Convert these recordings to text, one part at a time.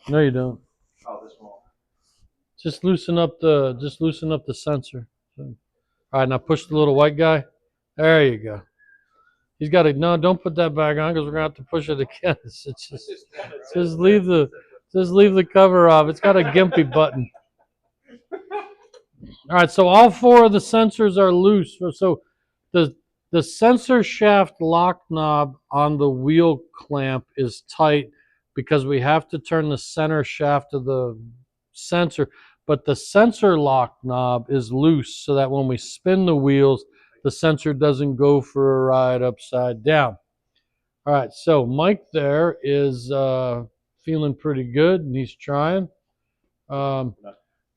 No, you don't. Oh, this one. Just loosen up the sensor. All right, now push the little white guy. There you go. He's got to no. Don't put that back on because we're gonna have to push it again. Just leave the cover off. It's got a gimpy button. All right, so all four of the sensors are loose. So the the sensor shaft lock knob on the wheel clamp is tight because we have to turn the center shaft of the sensor, but the sensor lock knob is loose so that when we spin the wheels, the sensor doesn't go for a ride upside down. All right, so Mike there is feeling pretty good and he's trying. Um,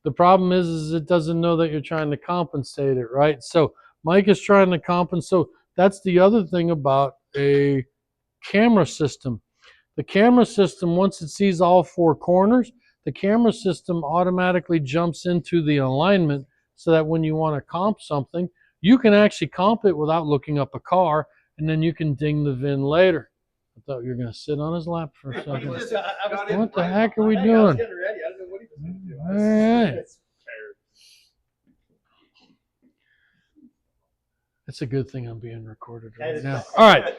the problem is it doesn't know that you're trying to compensate it, right? So Mike is trying to compensate. So that's the other thing about a camera system. The camera system, once it sees all four corners, the camera system automatically jumps into the alignment so that when you want to comp something, you can actually comp it without looking up a car, and then you can ding the VIN later. I thought you were going to sit on his lap for a second. What the heck are we doing? All right. It's a good thing I'm being recorded right now. All right. Right,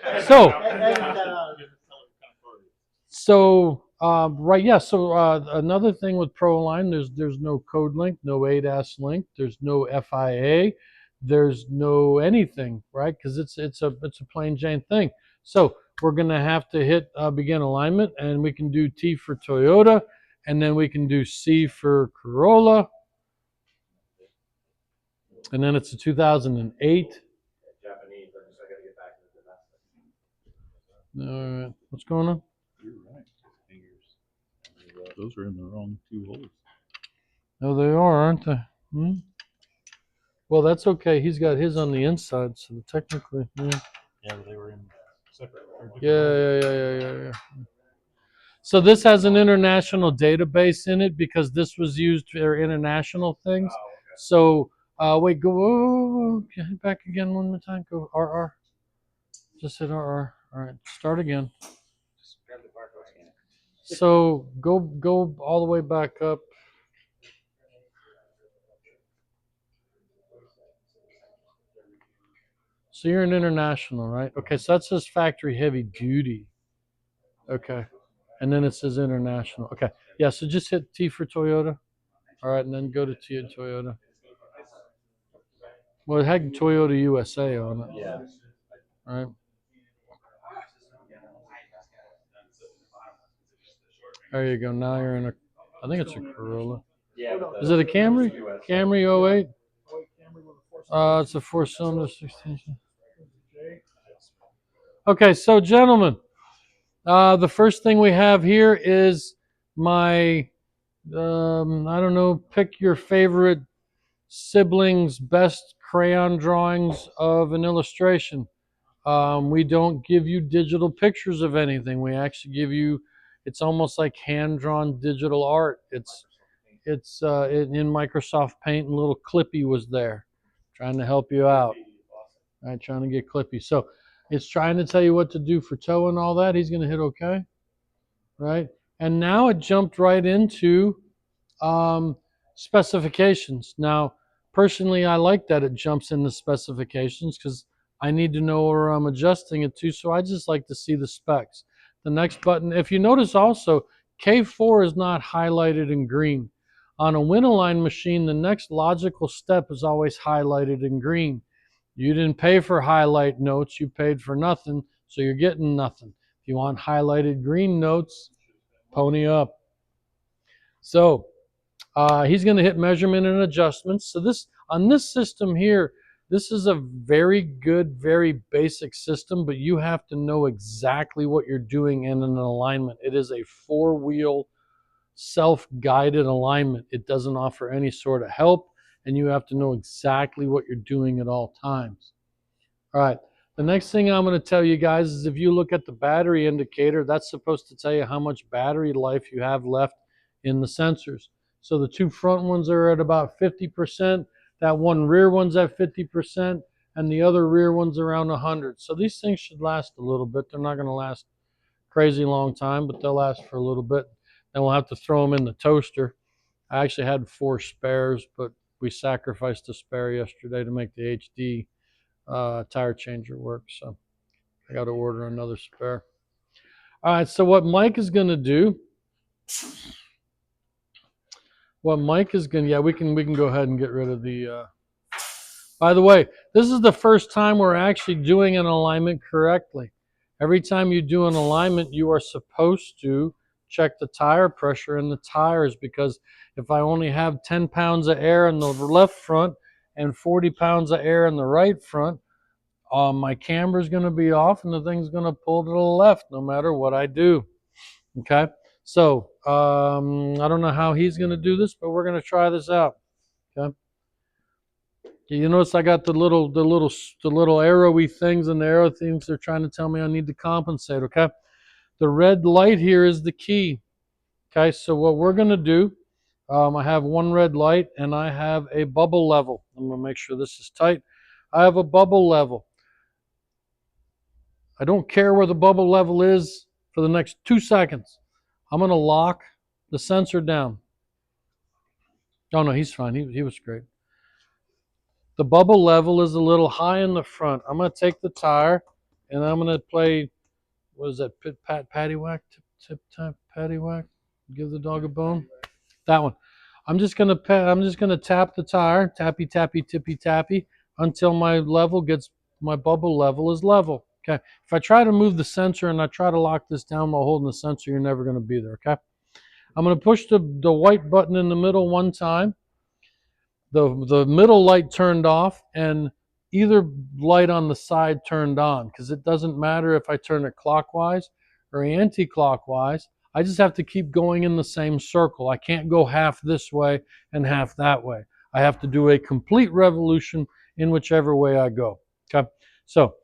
yeah. So another thing with ProAlign, there's no code link, no ADAS link, there's no FIA, there's no anything, right? Because it's a plain Jane thing. So we're gonna have to hit begin alignment, and we can do T for Toyota, and then we can do C for Corolla, and then it's a 2008. Japanese, I gotta get back to the domestic. All right, what's going on? You're right. Those are in the wrong two holes. Oh, they are, aren't they? Hmm? Well, that's okay. He's got his on the inside, so technically, yeah. Yeah, they were in separate. Yeah. So this has an international database in it because this was used for international things. Oh, okay. So wait, go back again one more time. Go RR. Just hit RR. All right, start again. Just grab the barcode scanner. So go all the way back up. So you're an international, right? Okay, so that says factory heavy duty. Okay. And then it says international. Okay. Yeah, so just hit T for Toyota. All right, and then go to T and Toyota. Well, it had Toyota USA on it. Yeah. All right. There you go. Now you're in a, I think it's a Corolla. Yeah. Is it a Camry? Camry 08? It's a 4-cylinder 16. Okay, so gentlemen, the first thing we have here is my, I don't know, pick your favorite siblings' best crayon drawings of an illustration. We don't give you digital pictures of anything. We actually give you, it's almost like hand-drawn digital art. It's in Microsoft Paint, and little Clippy was there trying to help you out. Right, trying to get Clippy. So it's trying to tell you what to do for toe and all that. He's going to hit OK. Right? And now it jumped right into specifications. Now, personally, I like that it jumps into specifications because I need to know where I'm adjusting it to. So I just like to see the specs. The next button, if you notice also, K4 is not highlighted in green. On a Winalign machine, the next logical step is always highlighted in green. You didn't pay for highlight notes, you paid for nothing, so you're getting nothing. If you want highlighted green notes, pony up. So he's going to hit measurement and adjustments. So this on this system here, this is a very good, very basic system, but you have to know exactly what you're doing in an alignment. It is a 4-wheel self-guided alignment. It doesn't offer any sort of help, and you have to know exactly what you're doing at all times. All right. The next thing I'm going to tell you guys is if you look at the battery indicator, that's supposed to tell you how much battery life you have left in the sensors. So the two front ones are at about 50%. That one rear one's at 50%, and the other rear one's around 100. So these things should last a little bit. They're not going to last crazy long time, but they'll last for a little bit. and we'll have to throw them in the toaster. I actually had 4 spares, but we sacrificed a spare yesterday to make the HD tire changer work. So I got to order another spare. All right, so what Mike is going to do, yeah, we can go ahead and get rid of the, by the way, this is the first time we're actually doing an alignment correctly. Every time you do an alignment, you are supposed to check the tire pressure in the tires, because if I only have 10 pounds of air in the left front and 40 pounds of air in the right front, my camber is going to be off and the thing's going to pull to the left no matter what I do. Okay, so I don't know how he's going to do this, but we're going to try this out. Okay, you notice I got the little arrowy things, and the arrow things they're trying to tell me I need to compensate. Okay, the red light here is the key. Okay, so what we're going to do, I have one red light and I have a bubble level. I'm going to make sure this is tight. I have a bubble level. I don't care where the bubble level is for the next 2 seconds. I'm going to lock the sensor down. Oh, no, he's fine. He was great. The bubble level is a little high in the front. I'm going to take the tire and I'm going to play, what is that, pit, pat, patty whack, tip, tap, patty whack, give the dog a bone. That one. I'm just going to tap the tire, tappy, tappy, tippy, tappy, until my bubble level is level. Okay. If I try to move the sensor and I try to lock this down while holding the sensor, you're never going to be there. Okay. I'm going to push the white button in the middle one time. The middle light turned off and either light on the side turned on, because it doesn't matter if I turn it clockwise or anti-clockwise. I just have to keep going in the same circle. I can't go half this way and half that way. I have to do a complete revolution in whichever way I go. Okay, so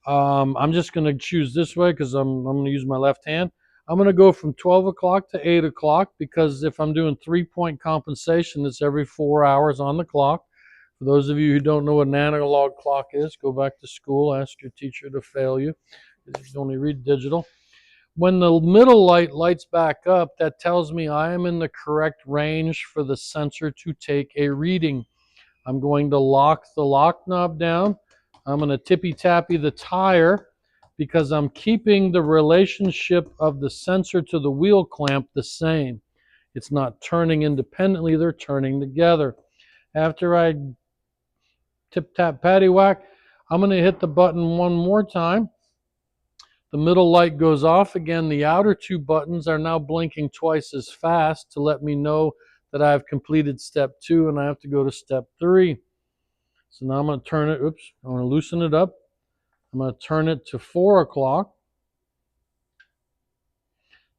I'm just going to choose this way because I'm going to use my left hand. I'm going to go from 12 o'clock to 8 o'clock, because if I'm doing 3-point compensation, it's every 4 hours on the clock. For those of you who don't know what an analog clock is, go back to school, ask your teacher to fail you, because you only read digital. When the middle light lights back up, that tells me I am in the correct range for the sensor to take a reading. I'm going to lock the lock knob down. I'm going to tippy-tappy the tire, because I'm keeping the relationship of the sensor to the wheel clamp the same. It's not turning independently, they're turning together. After I tip-tap patty-whack, I'm going to hit the button one more time. The middle light goes off again. The outer 2 buttons are now blinking twice as fast to let me know that I've completed step 2 and I have to go to step 3. So now I'm going to turn it, I'm going to loosen it up. I'm going to turn it to 4 o'clock.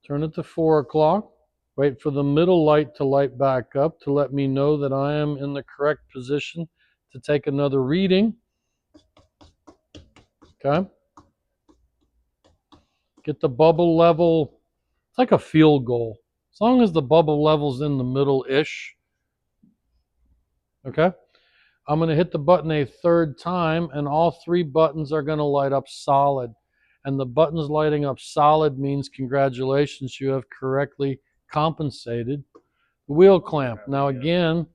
Turn it to 4 o'clock. Wait for the middle light to light back up to let me know that I am in the correct position to take another reading. Okay. Get the bubble level. It's like a field goal. As long as the bubble level's in the middle-ish. Okay. I'm going to hit the button a 3rd time, and all 3 buttons are going to light up solid. And the buttons lighting up solid means congratulations, you have correctly compensated the wheel clamp. Now again,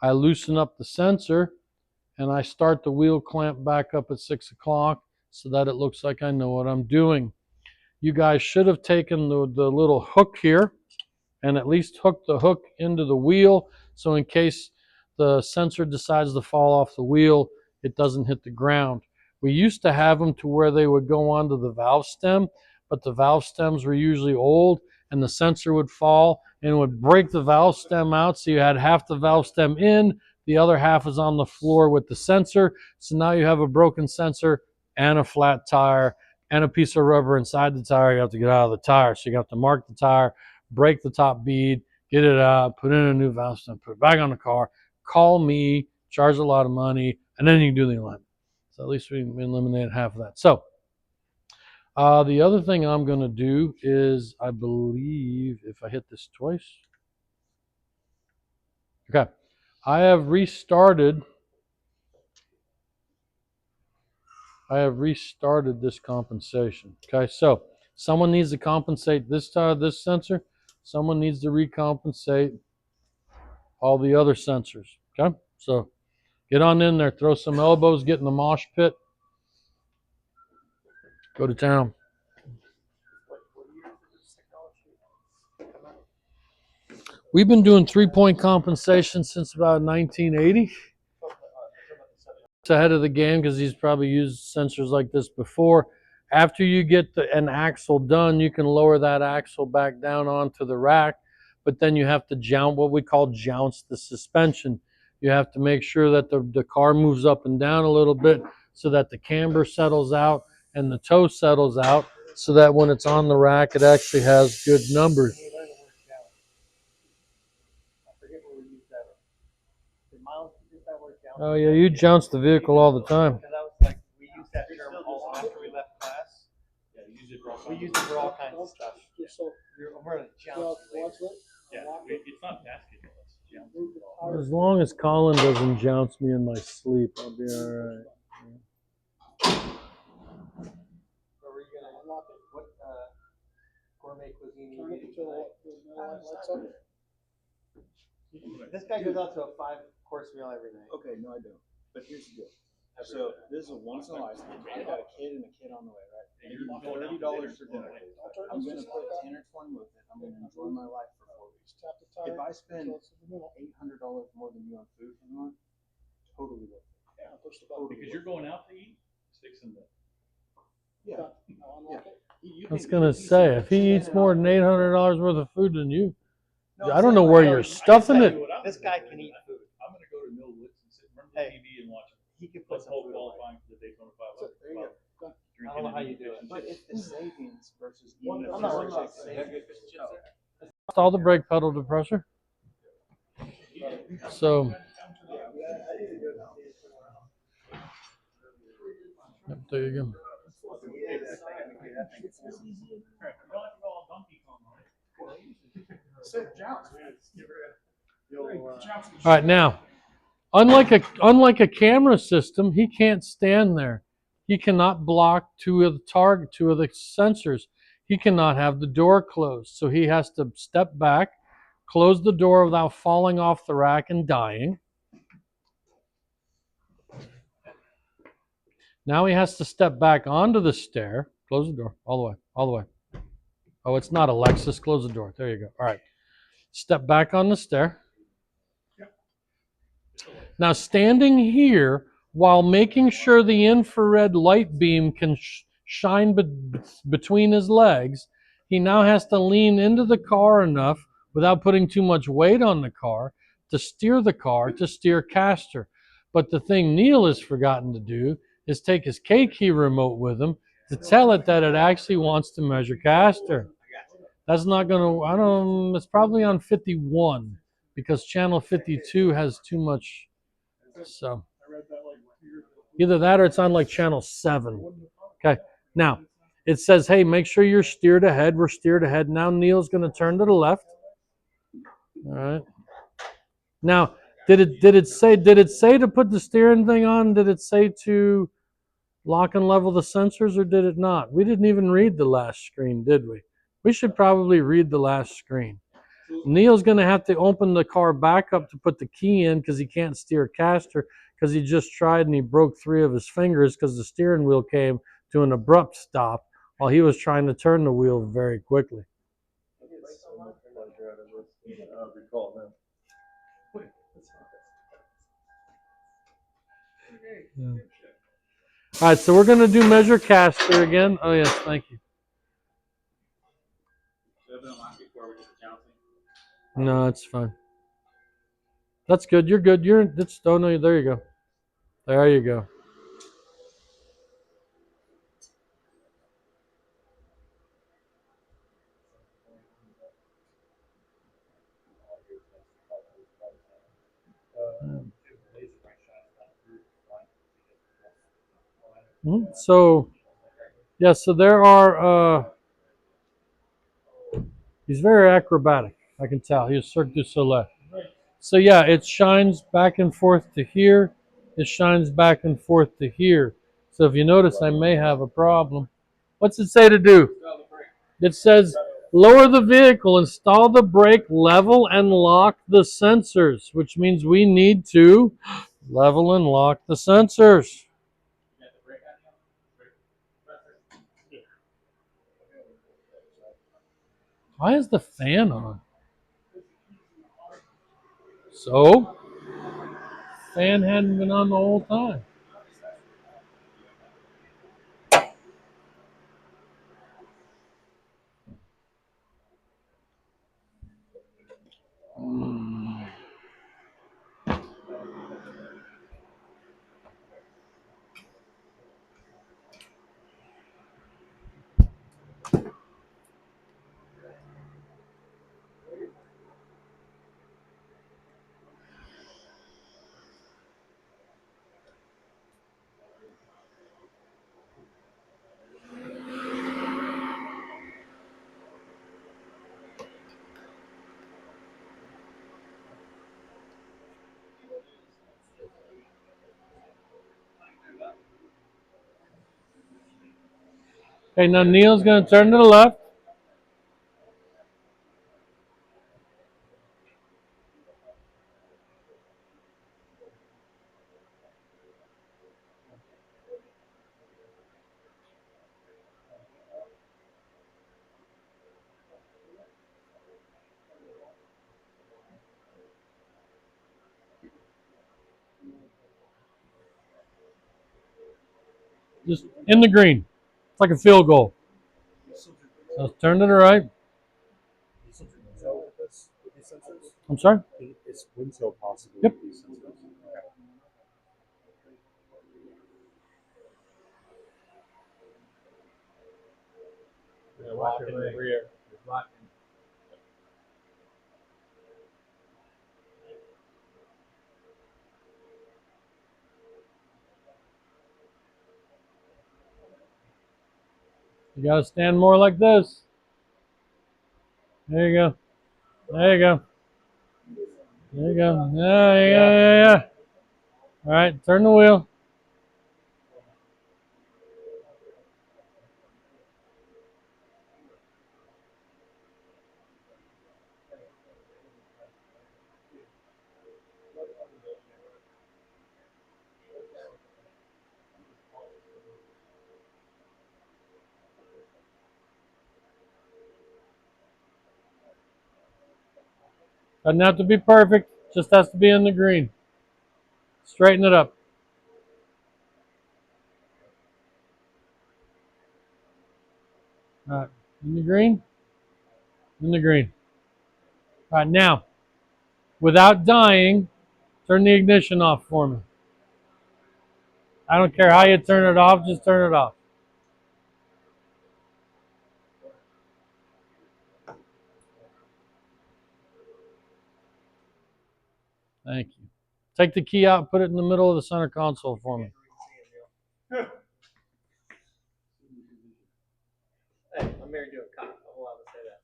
I loosen up the sensor and I start the wheel clamp back up at 6 o'clock so that it looks like I know what I'm doing. You guys should have taken the little hook here and at least hook the hook into the wheel, so in case the sensor decides to fall off the wheel, it doesn't hit the ground. We used to have them to where they would go onto the valve stem, but the valve stems were usually old and the sensor would fall and it would break the valve stem out, so you had half the valve stem in, the other half is on the floor with the sensor. So now you have a broken sensor and a flat tire and a piece of rubber inside the tire. You have to get out of the tire, so you have to mark the tire, break the top bead, get it out, put in a new valve stem, put it back on the car, call me, charge a lot of money, and then you can do the alignment. So at least we eliminated half of that. So the other thing I'm going to do is, I believe, if I hit this twice. Okay. I have restarted this compensation. Okay, so someone needs to compensate this sensor. Someone needs to recompensate all the other sensors. Okay? So get on in there, throw some elbows, get in the mosh pit, go to town. We've been doing 3-point compensation since about 1980. It's ahead of the game because he's probably used sensors like this before. After you get an axle done, you can lower that axle back down onto the rack, but then you have to jounce, what we call jounce the suspension. You have to make sure that the car moves up and down a little bit so that the camber settles out and the toe settles out so that when it's on the rack, it actually has good numbers. Oh yeah, you jounce the vehicle all the time. We used that term also after we left class. Yeah, we use it for all kinds of stuff. We're gonna jounce later. Yeah, it's not basketball. It's jump. As long as Colin doesn't jounce me in my sleep, I'll be all right. Where were you gonna unlock it? What gourmet cuisine you eating tonight? This guy goes out to a 5-course meal every night. Okay, no, I don't. But here's the deal. So this is a once in a lifetime. I got a kid and a kid on the way, right? And you're $30 for dinner. I'm gonna put 10 or 20 with it. I'm gonna enjoy my life for 4 weeks. If I spend $800 more than you on food for the month, totally worth it. Yeah, because you're going out to eat, sticks in the. Yeah. I was gonna say, if he eats more than $800 worth of food than you, I don't know where you're stuffing it. This guy can eat food. I'm gonna go to Millwoods and sit in front of the TV and watch it. He can put some food away. Qualifying for the Daytona 500. There you go. I don't know how you do it. But it's the savings versus eating I'm not worried about savings. All the brake pedal depressor. So yep, there you go. All right, now, unlike a camera system, he can't stand there. He cannot block two of the sensors. He cannot have the door closed. So he has to step back, close the door without falling off the rack and dying. Now he has to step back onto the stair. Close the door all the way, all the way. Oh, it's not Alexis. Close the door. There you go. All right. Step back on the stair. Now, standing here while making sure the infrared light beam can shine between his legs, he now has to lean into the car enough without putting too much weight on the car to steer caster. But the thing Neil has forgotten to do is take his K-key remote with him to tell it that it actually wants to measure caster. That's not going to, it's probably on 51 because channel 52 has too much. So either that or it's on like channel 7. Okay. Now it says, hey, make sure you're steered ahead. We're steered ahead. Now Neil's going to turn to the left. All right. Now, did it say to put the steering thing on? Did it say to lock and level the sensors or did it not? We didn't even read the last screen, did we? We should probably read the last screen. Neil's going to have to open the car back up to put the key in because he can't steer caster because he just tried and he broke 3 of his fingers because the steering wheel came to an abrupt stop while he was trying to turn the wheel very quickly. Yeah. All right, so we're going to do measure caster again. Oh, yes, thank you. No, it's fine. That's good. You're good. Oh, no, there you go. There you go. So, yeah, so there are, he's very acrobatic, I can tell. He's Cirque du Soleil. So, yeah, it shines back and forth to here. It shines back and forth to here. So if you notice, I may have a problem. What's it say to do? It says Lower the vehicle, install the brake, level and lock the sensors, which means we need to level and lock the sensors. Why is the fan on? So, fan hadn't been on the whole time. Okay, now Neil's going to turn to the left. Just in the green. It's like a field goal. So turn to the right. I'm sorry? Is wind chill possible Yep. with these sensors? Okay. Lock in the rear. You got to stand more like this. There you go. There you go. There you go. Yeah. All right, turn the wheel. Doesn't have to be perfect, just has to be in the green. Straighten it up. All right, in the green, in the green. All right, now, without dying, turn the ignition off for me. I don't care how you turn it off, just turn it off. Thank you. Take the key out, put it in the middle of the center console for me. Hey, I'm married to a cop. I'm allowed to say that.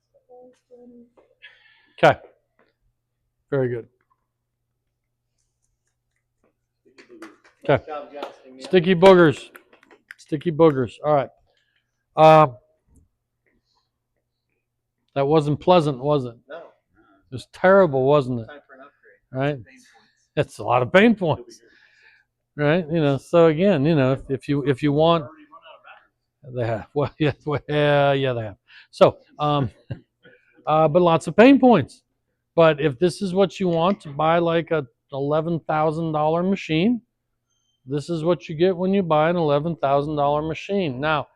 Okay. Very good. Okay. Nice job, Justin. Sticky boogers. Sticky boogers. All right. That wasn't pleasant, was it? No. It was terrible, wasn't it? Time for an upgrade. Right? It's a lot of pain points. Right? So again, if you want, they have. Well, yeah, they have. So, but lots of pain points. But if this is what you want to buy, like a $11,000 machine, this is what you get when you buy an $11,000 machine. Now,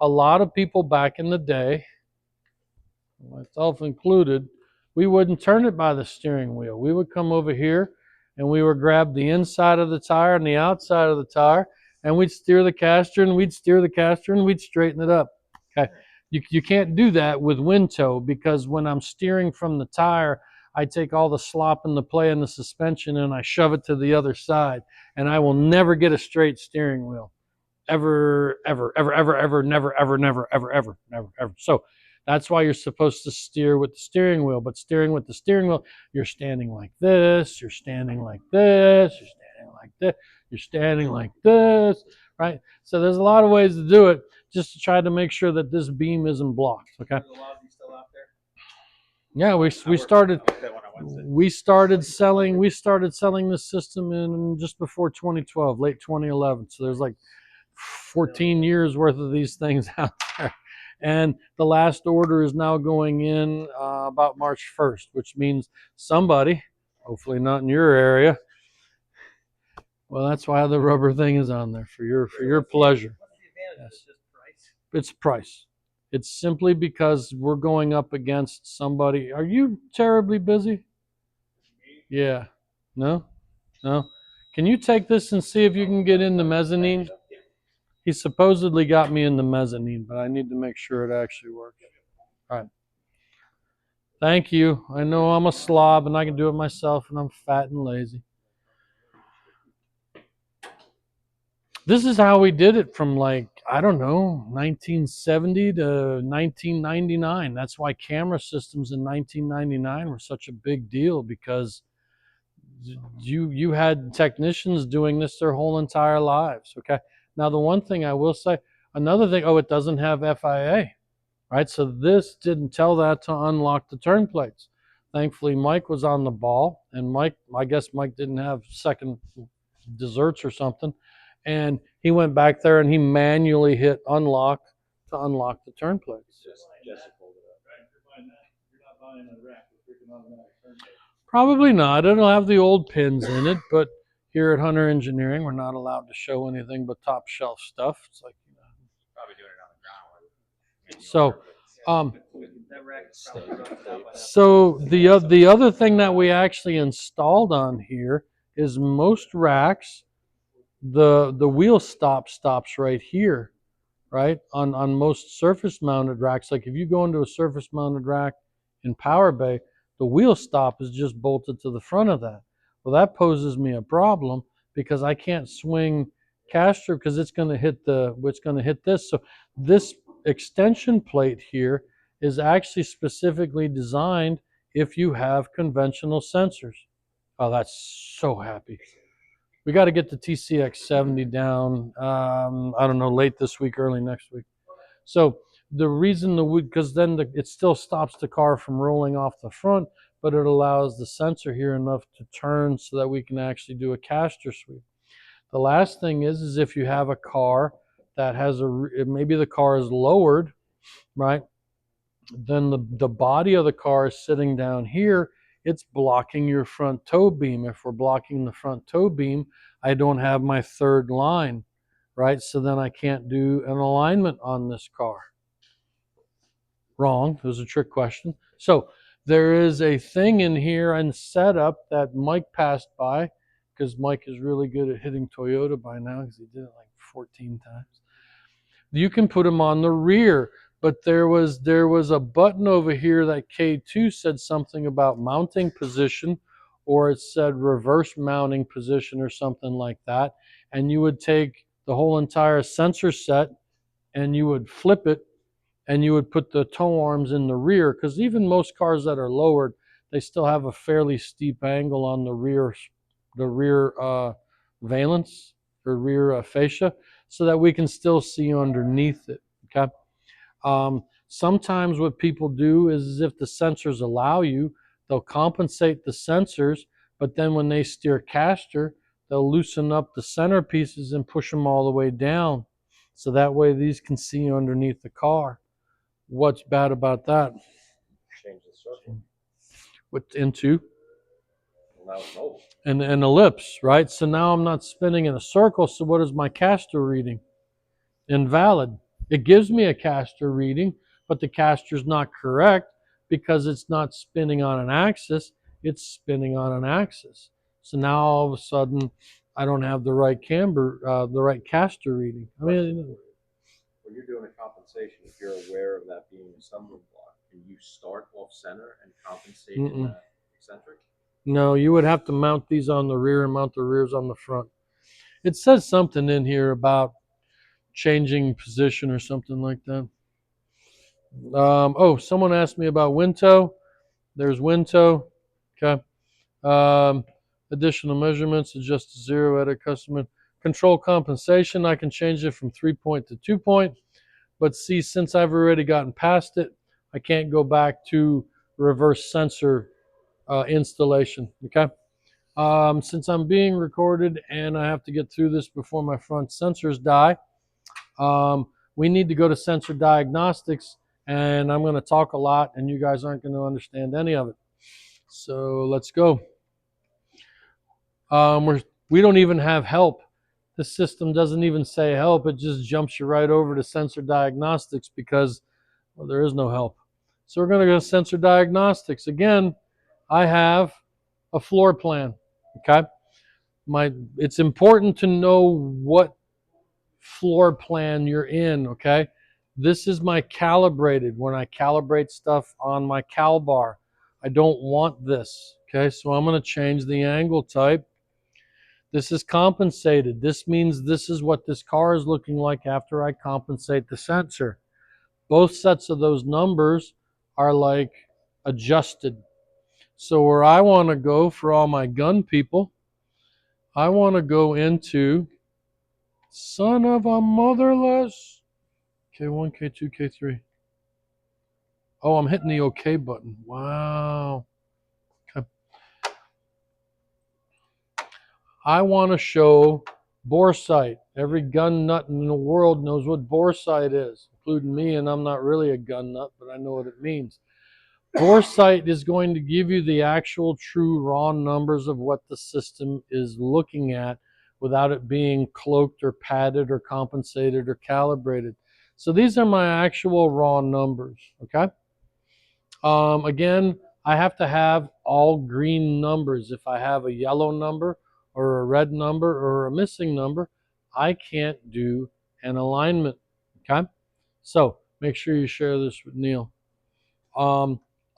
a lot of people back in the day, myself included, we wouldn't turn it by the steering wheel. We would come over here and we would grab the inside of the tire and the outside of the tire, and we'd steer the caster and we'd steer the caster and we'd straighten it up. Okay. You can't do that with wind toe, because when I'm steering from the tire, I take all the slop and the play and the suspension and I shove it to the other side, and I will never get a straight steering wheel. Ever, never, ever. So that's why you're supposed to steer with the steering wheel. But steering with the steering wheel, you're standing like this, you're standing like this, you're standing like this, you're standing like this, right? So there's a lot of ways to do it, just to try to make sure that this beam isn't blocked, okay? Are the lobby still out there? Yeah, we started selling this system in just before 2012, late 2011. So there's like 14 years worth of these things out there. And the last order is now going in about March 1st, which means somebody, hopefully not in your area. Well, that's why the rubber thing is on there for your pleasure. What's the advantage? Yes. It's just price. It's price. It's simply because we're going up against somebody. Are you terribly busy? Yeah. No? No? Can you take this and see if you can get in the mezzanine? He supposedly got me in the mezzanine, but I need to make sure it actually works. All right. Thank you. I know I'm a slob and I can do it myself and I'm fat and lazy. This is how we did it from like, I don't know, 1970 to 1999. That's why camera systems in 1999 were such a big deal, because you had technicians doing this their whole entire lives. Okay. Now the one thing I will say, another thing, it doesn't have FIA, right? So this didn't tell that to unlock the turn plates. Thankfully, Mike was on the ball, and I guess Mike didn't have second desserts or something. And he went back there and he manually hit unlock to unlock the turn plates. Probably not. It'll have the old pins in it, but here at Hunter Engineering, we're not allowed to show anything but top shelf stuff. It's like, Probably doing it on the ground. so, That rack is probably rusted out by that. so the other thing that we actually installed on here is most racks, the wheel stops right here, right? On most surface mounted racks. Like if you go into a surface mounted rack in Power Bay, the wheel stop is just bolted to the front of that. Well, that poses me a problem because I can't swing caster because it's going to hit this. So this extension plate here is actually specifically designed if you have conventional sensors. Oh, that's so happy. We got to get the TCX70 down. I don't know, late this week, early next week. So the reason because then it still stops the car from rolling off the front, but it allows the sensor here enough to turn so that we can actually do a caster sweep. The last thing is if you have a car that has maybe the car is lowered, right? Then the body of the car is sitting down here. It's blocking your front toe beam. If we're blocking the front toe beam, I don't have my third line, right? So then I can't do an alignment on this car. Wrong. It was a trick question. So there is a thing in here and setup that Mike passed by, because Mike is really good at hitting Toyota by now because he did it like 14 times. You can put them on the rear, but there was a button over here that K2 said something about mounting position, or it said reverse mounting position or something like that. And you would take the whole entire sensor set and you would flip it and you would put the tow arms in the rear, because even most cars that are lowered, they still have a fairly steep angle on the rear valence or rear fascia, so that we can still see underneath it. Okay. Sometimes what people do is if the sensors allow you, they'll compensate the sensors, but then when they steer caster, they'll loosen up the center pieces and push them all the way down, so that way these can see underneath the car. What's bad about that? Change the circle. Into Well, now it's mobile. an ellipse, right? So now I'm not spinning in a circle. So what is my caster reading? Invalid. It gives me a caster reading, but the caster's not correct because it's not spinning on an axis. It's spinning on an axis. So now all of a sudden, I don't have the right the right caster reading. I mean, When you're doing a compensation, if you're aware of that being a stumbling block, can you start off center and compensate in that eccentric? no, you would have to mount these on the rear and mount the rears on the front. It says something in here about changing position or something like that. Someone asked me about Wintow. There's Wintow. Okay. Additional measurements, adjust to zero, edit custom control compensation. I can change it from 3-point to 2-point. But see, since I've already gotten past it, I can't go back to reverse sensor installation, okay? Since I'm being recorded and I have to get through this before my front sensors die, we need to go to sensor diagnostics, and I'm going to talk a lot and you guys aren't going to understand any of it. So let's go. We don't even have help. The system doesn't even say help. It just jumps you right over to sensor diagnostics because, well, there is no help. So we're going to go to sensor diagnostics. Again, I have a floor plan, okay? It's important to know what floor plan you're in, okay? This is my calibrated, when I calibrate stuff on my cal bar. I don't want this, okay? So I'm going to change the angle type. This is compensated. This means this is what this car is looking like after I compensate the sensor. Both sets of those numbers are like adjusted. So where I want to go for all my gun people, I want to go into son of a motherless K1, K2, K3. Oh, I'm hitting the OK button. Wow. Okay. I want to show bore sight. Every gun nut in the world knows what bore sight is, including me, and I'm not really a gun nut, but I know what it means. Bore sight is going to give you the actual true raw numbers of what the system is looking at without it being cloaked or padded or compensated or calibrated. So these are my actual raw numbers, okay? Again, I have to have all green numbers. If I have a yellow number or a red number or a missing number, I can't do an alignment, okay? So make sure you share this with Neil.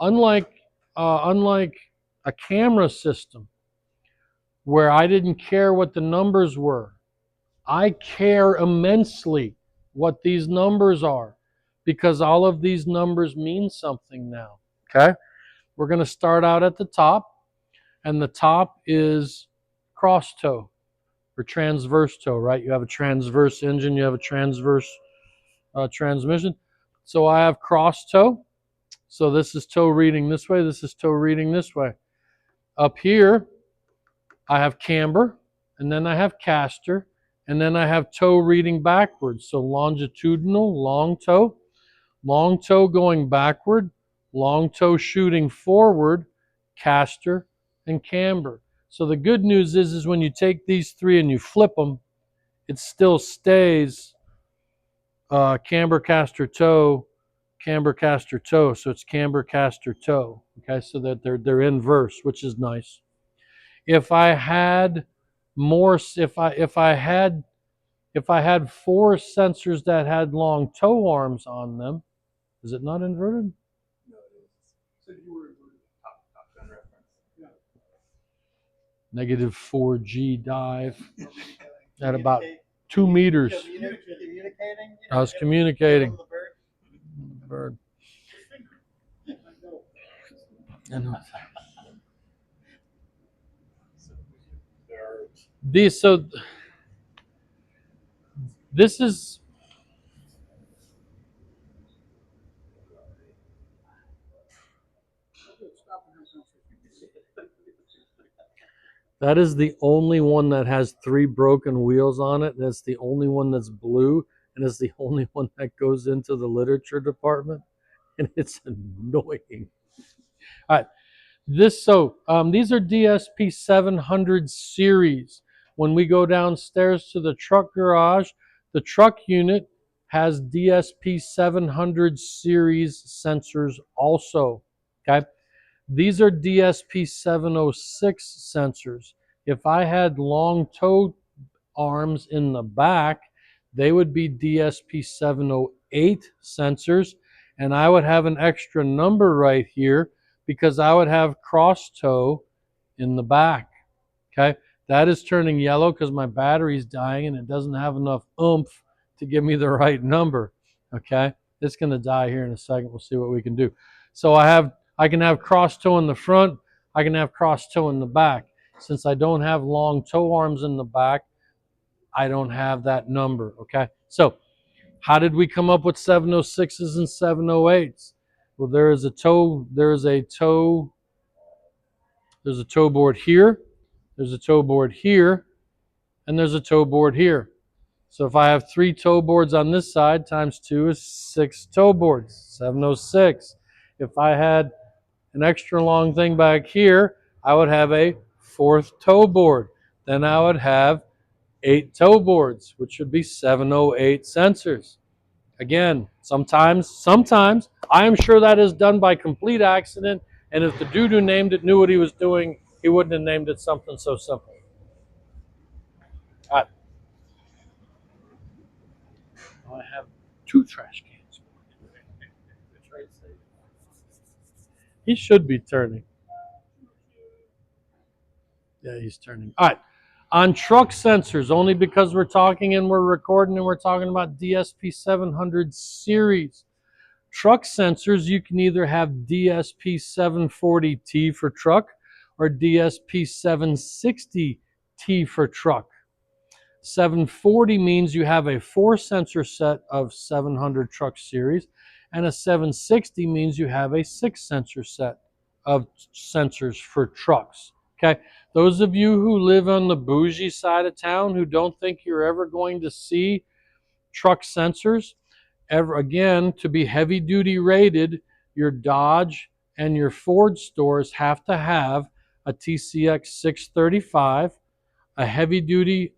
Unlike a camera system where I didn't care what the numbers were, I care immensely what these numbers are because all of these numbers mean something now, okay? We're going to start out at the top, and the top is cross toe or transverse toe, right? You have a transverse engine, you have a transverse transmission. So I have cross toe. So this is toe reading this way, this is toe reading this way. Up here, I have camber, and then I have caster, and then I have toe reading backwards. So longitudinal, long toe going backward, long toe shooting forward, caster, and camber. So the good news is when you take these three and you flip them, it still stays camber, caster, toe, camber, caster, toe. So it's camber, caster, toe. Okay, so that they're inverse, which is nice. If I had more, if I had four sensors that had long toe arms on them, is it not inverted? No, it is. So you were top gun reference. Yeah. Negative 4G dive at about 2 meters. Communicating? I was communicating. Bird. I know. So this is that is the only one that has 3 broken wheels on it, and it's the only one that's blue, and it's the only one that goes into the literature department, and it's annoying. All right. These are DSP700's series. When we go downstairs to the truck garage, the truck unit has DSP700 series sensors also. Okay, these are DSP706 sensors. If I had long toe arms in the back, they would be DSP708 sensors, and I would have an extra number right here because I would have cross toe in the back. Okay, that is turning yellow because my battery's dying and it doesn't have enough oomph to give me the right number. Okay, it's going to die here in a second. We'll see what we can do. So I can have cross toe in the front, I can have cross toe in the back. Since I don't have long toe arms in the back, I don't have that number. Okay, so how did we come up with 706s and 708s? Well, there's a tow board here, there's a tow board here, and there's a tow board here. So if I have 3 tow boards on this side, times 2 is 6 tow boards, 706. If I had an extra long thing back here, I would have a 4th tow board. Then I would have 8 tow boards, which would be 708 sensors. Again, sometimes, I am sure that is done by complete accident, and if the dude who named it knew what he was doing, he wouldn't have named it something so simple. All right. Now I have 2 trash cans. He should be turning. Yeah, he's turning. All right. On truck sensors, only because we're talking and we're recording and we're talking about DSP700 series. Truck sensors, you can either have DSP740T for truck or DSP760T for truck. 740 means you have a 4 sensor set of 700 truck series, and a 760 means you have a 6 sensor set of sensors for trucks. Okay, those of you who live on the bougie side of town who don't think you're ever going to see truck sensors, again, to be heavy duty rated, your Dodge and your Ford stores have to have a TCX 635, a heavy duty,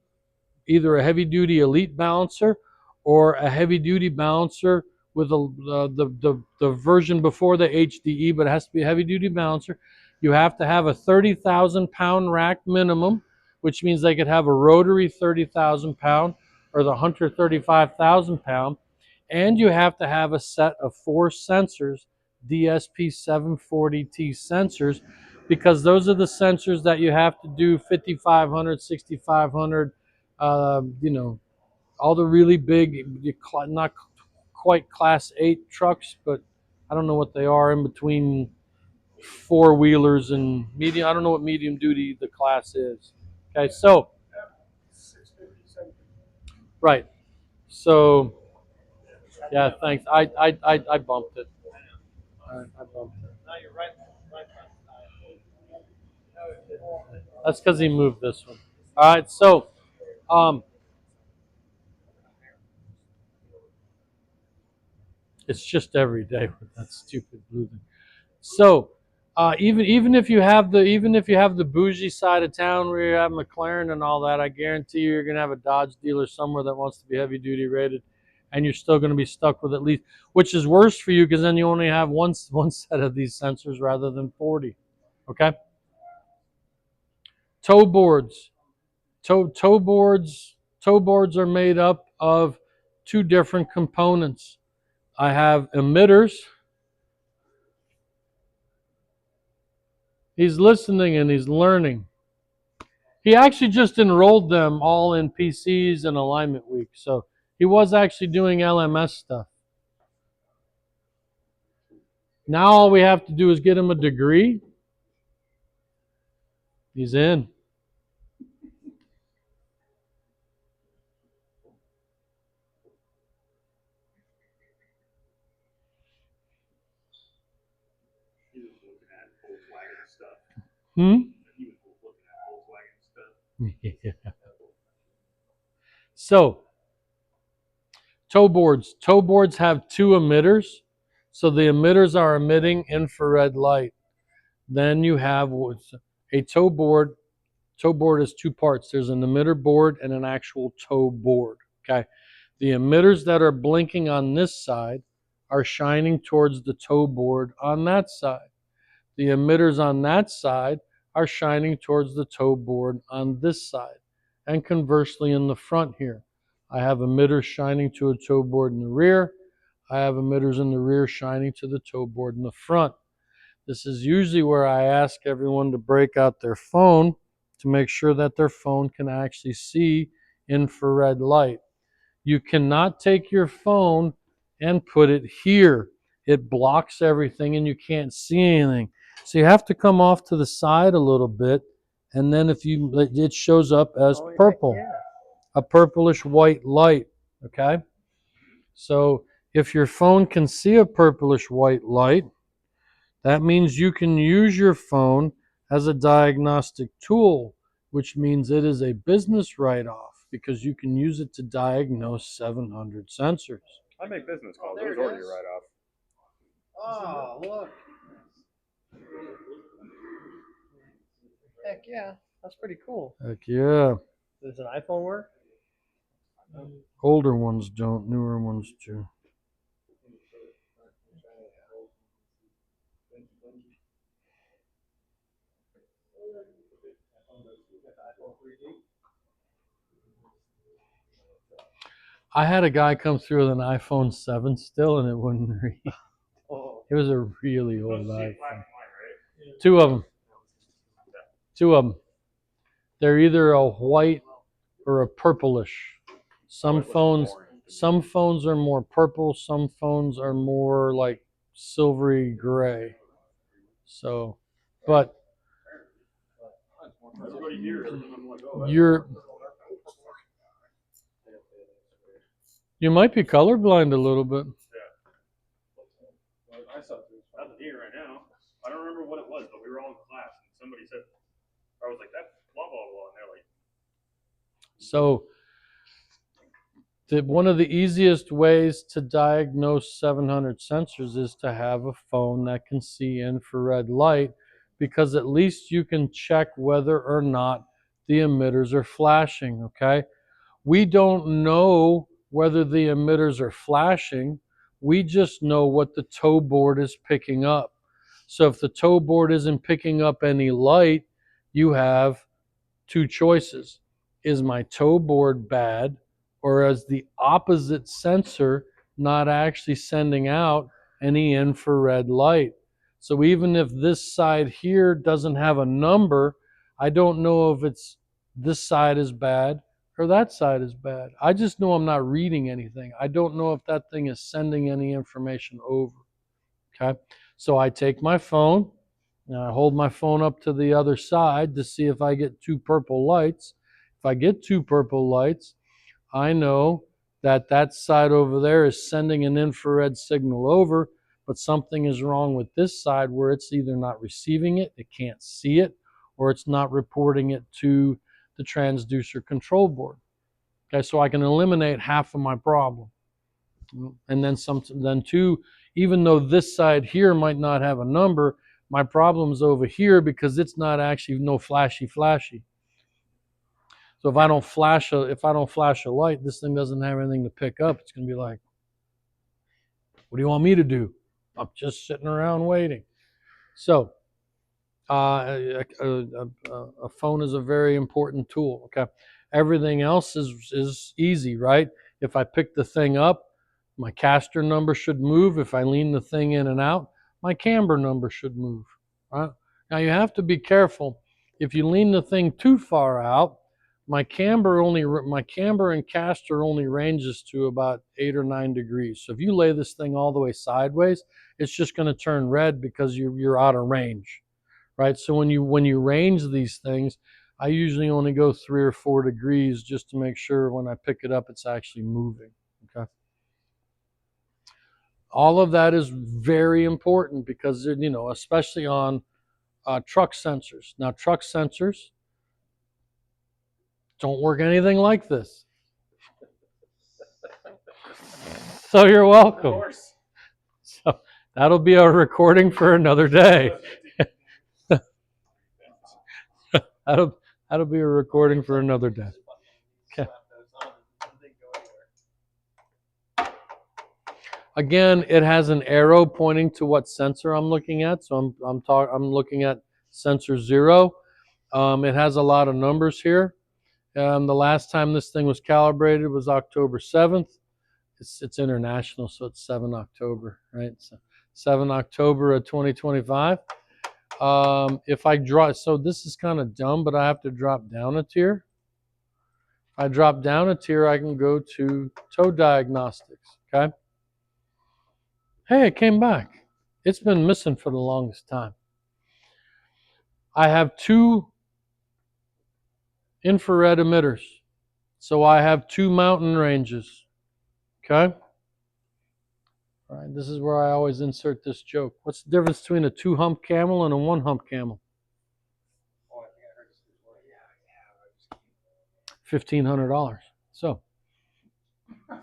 either a heavy duty elite balancer or a heavy duty balancer with the version before the HDE, but it has to be a heavy duty balancer. You have to have a 30,000 pound rack minimum, which means they could have a rotary 30,000 pound or the Hunter 35,000 pound. And you have to have a set of 4 sensors, DSP740T sensors, because those are the sensors that you have to do 5,500, 6,500, you know, all the really big, not quite class 8 trucks, but I don't know what they are, in between 4-wheelers and medium. I don't know what medium duty the class is. Okay, so, right. So, yeah, thanks. I bumped it. I bumped it. No, you're right. That's because he moved this one. All right, so it's just every day with that stupid blue thing. So even if you have the bougie side of town where you have McLaren and all that, I guarantee you're gonna have a Dodge dealer somewhere that wants to be heavy duty rated, and you're still gonna be stuck with at least, which is worse for you because then you only have one set of these sensors rather than 40. Okay. Tow boards. Tow boards are made up of 2 different components. I have emitters. He's listening and he's learning. He actually just enrolled them all in PCs and alignment week. So he was actually doing LMS stuff. Now all we have to do is get him a degree. He's in. He was looking at Volkswagen stuff. Hmm? He was looking at Volkswagen stuff. Yeah. So, tow boards. Tow boards have 2 emitters. So the emitters are emitting infrared light. Then you have a tow board. Tow board is 2 parts. There's an emitter board and an actual tow board. Okay. The emitters that are blinking on this side are shining towards the tow board on that side. The emitters on that side are shining towards the tow board on this side. And conversely in the front here, I have emitters shining to a tow board in the rear. I have emitters in the rear shining to the tow board in the front. This is usually where I ask everyone to break out their phone to make sure that their phone can actually see infrared light. You cannot take your phone and put it here. It blocks everything and you can't see anything. So you have to come off to the side a little bit, and then it shows up as purple, a purplish white light. Okay? So If your phone can see a purplish white light, that means you can use your phone as a diagnostic tool, which means it is a business write-off because you can use it to diagnose 700 sensors. I make business calls. there It was it already a is. write-off. Oh, look. Heck yeah, that's pretty cool. Heck yeah. Does an iPhone work? Older ones don't, newer ones do. I had a guy come through with an iPhone 7 still, and it wouldn't read. Oh, It was a really old Black and iPhone. white, right? Two of them. Two of them. They're either a white or a purplish. Some phones are more purple. Some phones are more like silvery gray. So, but Everybody here is like, oh, you might be colorblind a little bit. nothing here right now. I don't remember what it was, but we were all in class and somebody said, I was like, that's blah, blah, blah. And they're like, So, one of the easiest ways to diagnose 700 sensors is to have a phone that can see infrared light, because at least you can check whether or not the emitters are flashing, okay? We don't know whether the emitters are flashing. We just know what the tow board is picking up. So if the tow board isn't picking up any light, you have two choices. Is my tow board bad, or is the opposite sensor not actually sending out any infrared light? So even if this side here doesn't have a number, I don't know if it's this side is bad or that side is bad. I just know I'm not reading anything. I don't know if that thing is sending any information over. Okay, so I take my phone and I hold my phone up to the other side to see if I get two purple lights. If I get two purple lights, I know that that side over there is sending an infrared signal over, but something is wrong with this side where it's either not receiving it, it can't see it, or it's not reporting it to the transducer control board. Okay, so I can eliminate half of my problem. And then two, even though this side here might not have a number, my problem's over here because it's not actually no flashy. So if I don't flash a light, this thing doesn't have anything to pick up. It's going to be like, what do you want me to do? I'm just sitting around waiting. So a phone is a very important tool. Okay, everything else is easy, right? If I pick the thing up, my caster number should move. If I lean the thing in and out, my camber number should move. Right? Now you have to be careful. If you lean the thing too far out, my camber and caster only ranges to about 8 or 9 degrees. So if you lay this thing all the way sideways, it's just going to turn red because you're out of range. Right? So when you range these things, I usually only go 3 or 4 degrees just to make sure when I pick it up, it's actually moving. Okay. All of that is very important because, especially on truck sensors. Now, truck sensors don't work anything like this. So you're welcome. So that'll be a recording for another day. That'll be a recording for another day. Okay. Again, it has an arrow pointing to what sensor I'm looking at. So I'm looking at sensor 0. It has a lot of numbers here. The last time this thing was calibrated was October 7th. It's international, so it's 7 October, right? So 7 October of 2025. If I drop, so this is kind of dumb, but I have to drop down a tier. If I drop down a tier, I can go to tow diagnostics, okay? Hey, it came back. It's been missing for the longest time. I have 2 infrared emitters. So I have 2 mountain ranges, okay? All right, this is where I always insert this joke. What's the difference between a 2-hump camel and a 1-hump camel? Oh, I think I heard this before. $1,500. So I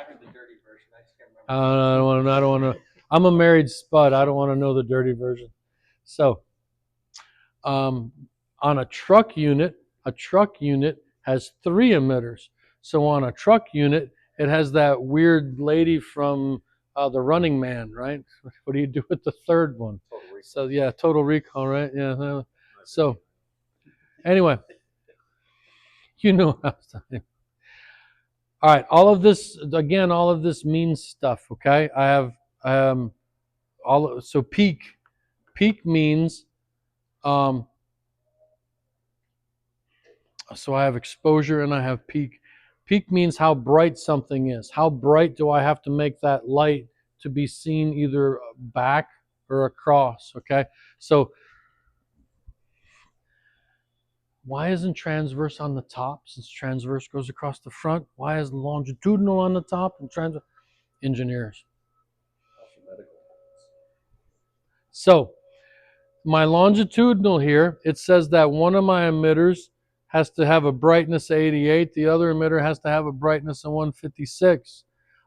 heard the dirty version. I just can't remember. I don't want to. I'm a married spud. I don't want to know the dirty version. So on a truck unit has 3 emitters. So on a truck unit, it has that weird lady from the Running Man, right? What do you do with the third one? So yeah, Total Recall, right? Yeah. So anyway, you know what I was talking. All right, all of this means stuff. Okay, I have so peak means so I have exposure and I have peak. Peak means how bright something is. How bright do I have to make that light to be seen either back or across, okay? So why isn't transverse on the top since transverse goes across the front? Why is longitudinal on the top and transverse? Engineers. So my longitudinal here, it says that one of my emitters has to have a brightness of 88. The other emitter has to have a brightness of 156.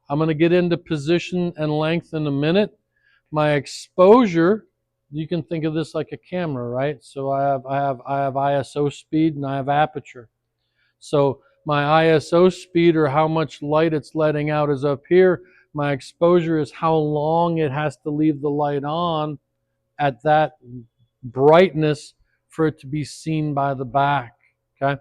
I'm going to get into position and length in a minute. My exposure, you can think of this like a camera, right? So I have ISO speed and I have aperture. So my ISO speed, or how much light it's letting out, is up here. My exposure is how long it has to leave the light on at that brightness for it to be seen by the back, okay?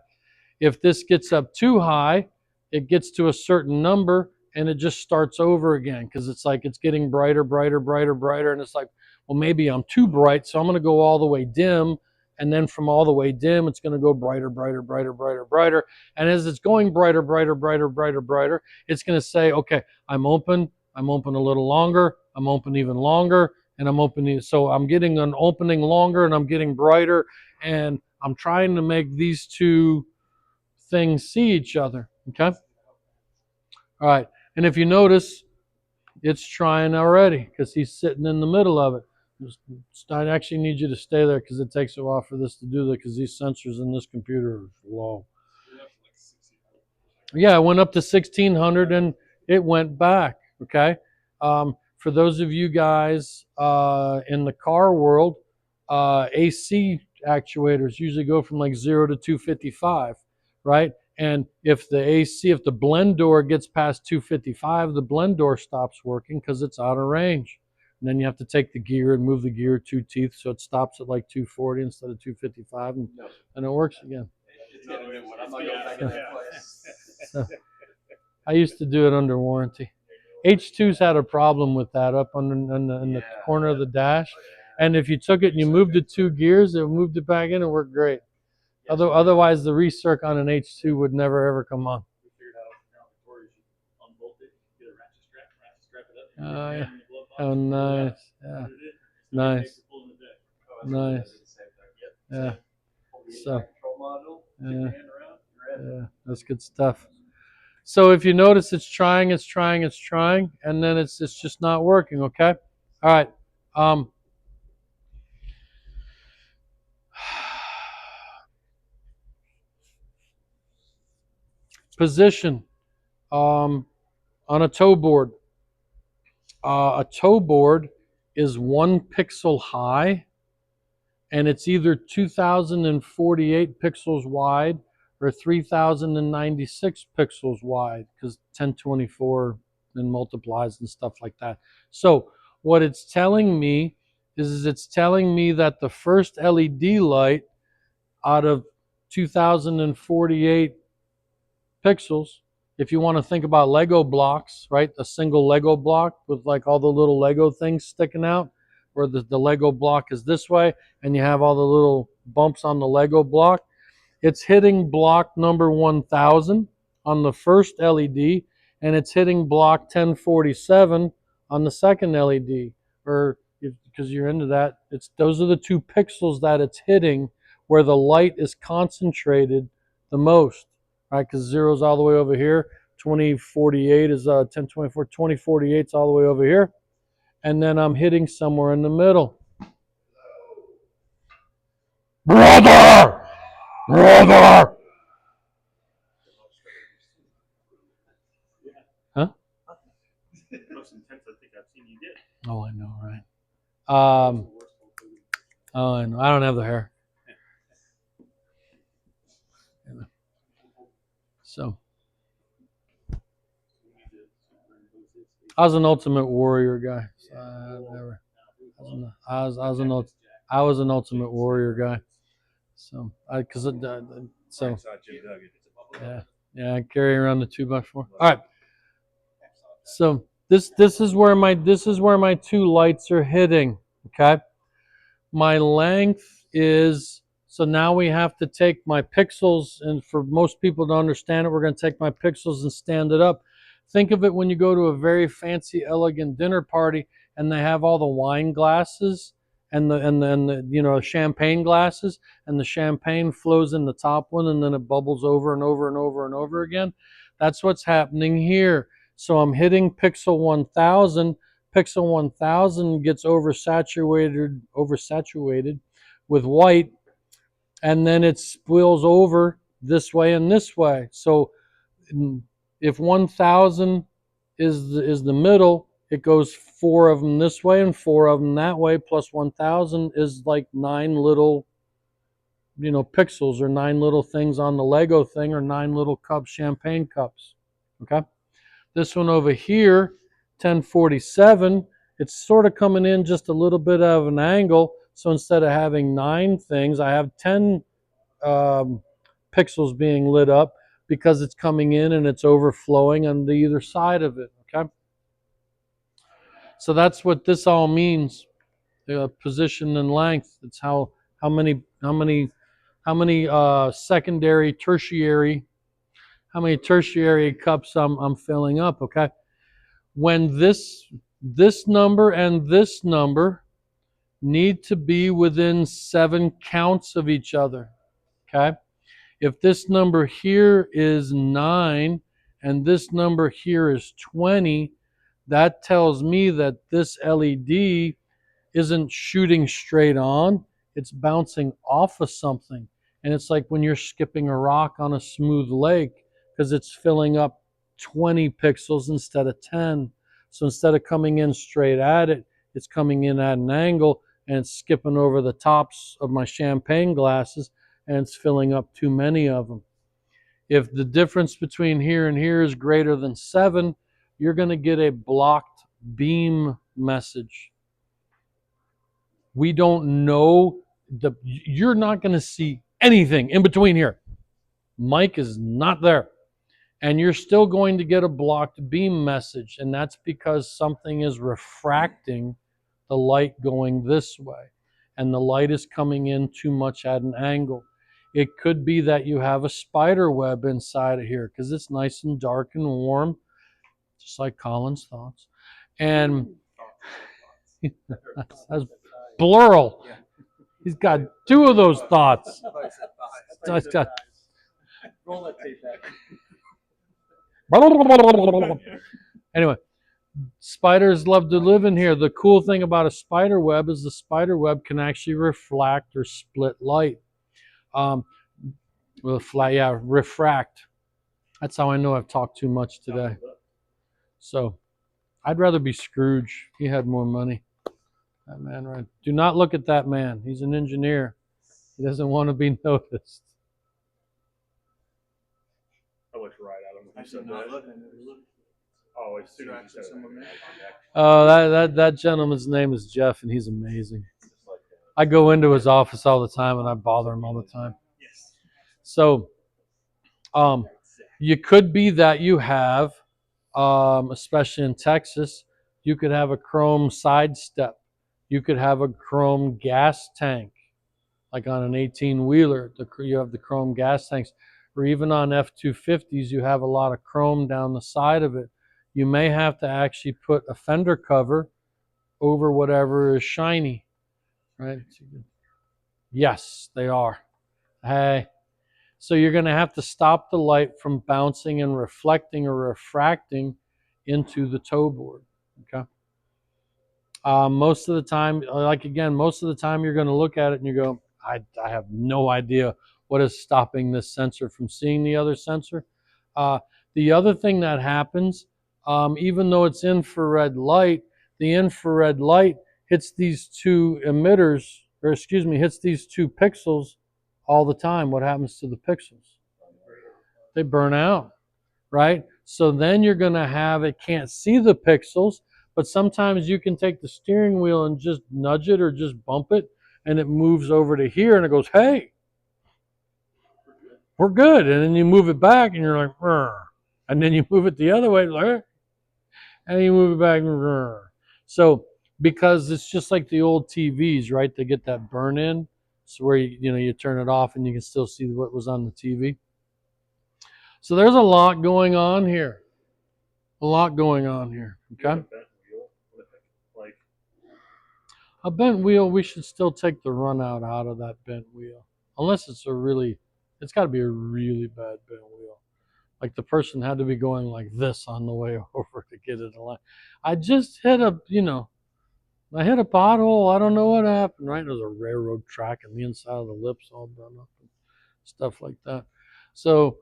If this gets up too high, it gets to a certain number and it just starts over again because it's like it's getting brighter, and it's like, well, maybe I'm too bright, so I'm going to go all the way dim, and then from all the way dim, it's going to go brighter, and as it's going brighter, it's going to say, okay, I'm open a little longer, I'm open even longer, and I'm opening, so I'm getting an opening longer and I'm getting brighter, and I'm trying to make these two things see each other, okay? All right, and if you notice, it's trying already because he's sitting in the middle of it. I actually need you to stay there because it takes a while for this to do that because these sensors in this computer are low. Yeah, it went up to 1600 and it went back, okay? For those of you guys in the car world, AC actuators usually go from like 0 to 255, right? And if the blend door gets past 255, the blend door stops working because it's out of range. And then you have to take the gear and move the gear 2 teeth so it stops at like 240 instead of 255, and it works again. So, I used to do it under warranty. H2's had a problem with that up in the corner of the dash. And if you took it and you moved it 2 gears, it moved it back in and worked great. Otherwise, the recirc on an H2 would never, ever come on. Oh, yeah. Oh, nice. Yeah. Nice. Nice. Yeah. So, yeah, that's good stuff. So if you notice, it's trying, and then it's just not working, okay? All right. Position on a tow board. A tow board is 1 pixel high, and it's either 2048 pixels wide or 3096 pixels wide, because 1024 then multiplies and stuff like that. So what it's telling me is it's telling me that the first LED light out of 2048 pixels, if you want to think about Lego blocks, right? A single Lego block with like all the little Lego things sticking out, where the Lego block is this way and you have all the little bumps on the Lego block. It's hitting block number 1000 on the first LED, and it's hitting block 1047 on the second LED. Or because you're into that, those are the 2 pixels that it's hitting where the light is concentrated the most, right? Because 0's all the way over here, 2048 is 1024, 2048's all the way over here. And then I'm hitting somewhere in the middle. Brother! Brother! Huh? Most intense I think I've seen you get. Oh, I know, right? Oh, I know. I don't have the hair. So, I was an Ultimate Warrior guy. So I was an Ultimate Warrior guy. So, yeah, I carry around the 2x4. All right. So this is where my 2 lights are hitting. Okay. My length is, so now we have to take my pixels, and for most people to understand it, we're going to take my pixels and stand it up. Think of it when you go to a very fancy, elegant dinner party and they have all the wine glasses and the champagne glasses, and the champagne flows in the top one and then it bubbles over and over and over and over again. That's what's happening here. So I'm hitting pixel 1000. Pixel 1000 gets oversaturated with white, and then it spills over this way and this way. So if 1000 is the middle, it goes 4 of them this way and 4 of them that way, plus 1000 is like 9 little pixels, or 9 little things on the Lego thing, or 9 little cups, champagne cups. Okay. This one over here, 1047, it's sort of coming in just a little bit of an angle. So instead of having 9 things, I have 10 pixels being lit up, because it's coming in and it's overflowing on the either side of it. Okay. So that's what this all means. Position and length. It's how many secondary, tertiary, how many tertiary cups I'm filling up. Okay. When this number and this number need to be within 7 counts of each other. Okay. If this number here is 9 and this number here is 20, that tells me that this LED isn't shooting straight on, it's bouncing off of something. And it's like when you're skipping a rock on a smooth lake, because it's filling up 20 pixels instead of 10. So instead of coming in straight at it, it's coming in at an angle and it's skipping over the tops of my champagne glasses, and it's filling up too many of them. If the difference between here and here is greater than 7, you're going to get a blocked beam message. We don't know, you're not going to see anything in between here. Mike is not there. And you're still going to get a blocked beam message, and that's because something is refracting the light going this way, and the light is coming in too much at an angle. It could be that you have a spider web inside of here, because it's nice and dark and warm, just like Colin's thoughts. And that's plural. He's got 2 of those thoughts. Anyway, spiders love to live in here. The cool thing about a spider web is the spider web can actually reflect or split light. Refract. That's how I know I've talked too much today. So I'd rather be Scrooge. He had more money. That man, right? Do not look at that man. He's an engineer. He doesn't want to be noticed. I looked right at him. I said that. Oh, as soon as you said it. Oh, that gentleman's name is Jeff, and he's amazing. I go into his office all the time, and I bother him all the time. So, you could be that you have, especially in Texas, you could have a chrome side step. You could have a chrome gas tank, like on an 18-wheeler. You have the chrome gas tanks. Or even on F-250s, you have a lot of chrome down the side of it. You may have to actually put a fender cover over whatever is shiny, right? Yes, they are. Hey, So you're going to have to stop the light from bouncing and reflecting or refracting into the toe board. Okay. Most of the time, most of the time you're going to look at it and you go, I have no idea what is stopping this sensor from seeing the other sensor. The other thing that happens, even though it's infrared light, the infrared light hits these two emitters, or excuse me, hits these two pixels all the time. What happens to the pixels? They burn out, right? So then you're going to have, it can't see the pixels, but sometimes you can take the steering wheel and just nudge it or just bump it, and it moves over to here, and it goes, hey, we're good. And then you move it back, and you're like, rrr. And then you move it the other way, like, and you move it back, rrr. So because it's just like the old TVs, right? They get that burn in, so where you turn it off and you can still see what was on the TV. So there's a lot going on here. A lot going on here. Okay. Like a bent wheel, we should still take the run out of that bent wheel. Unless it's it's got to be a really bad bent wheel. Like the person had to be going like this on the way over to get it aligned. I just hit I hit a pothole. I don't know what happened, right? There's a railroad track and the inside of the lips all done up and stuff like that. So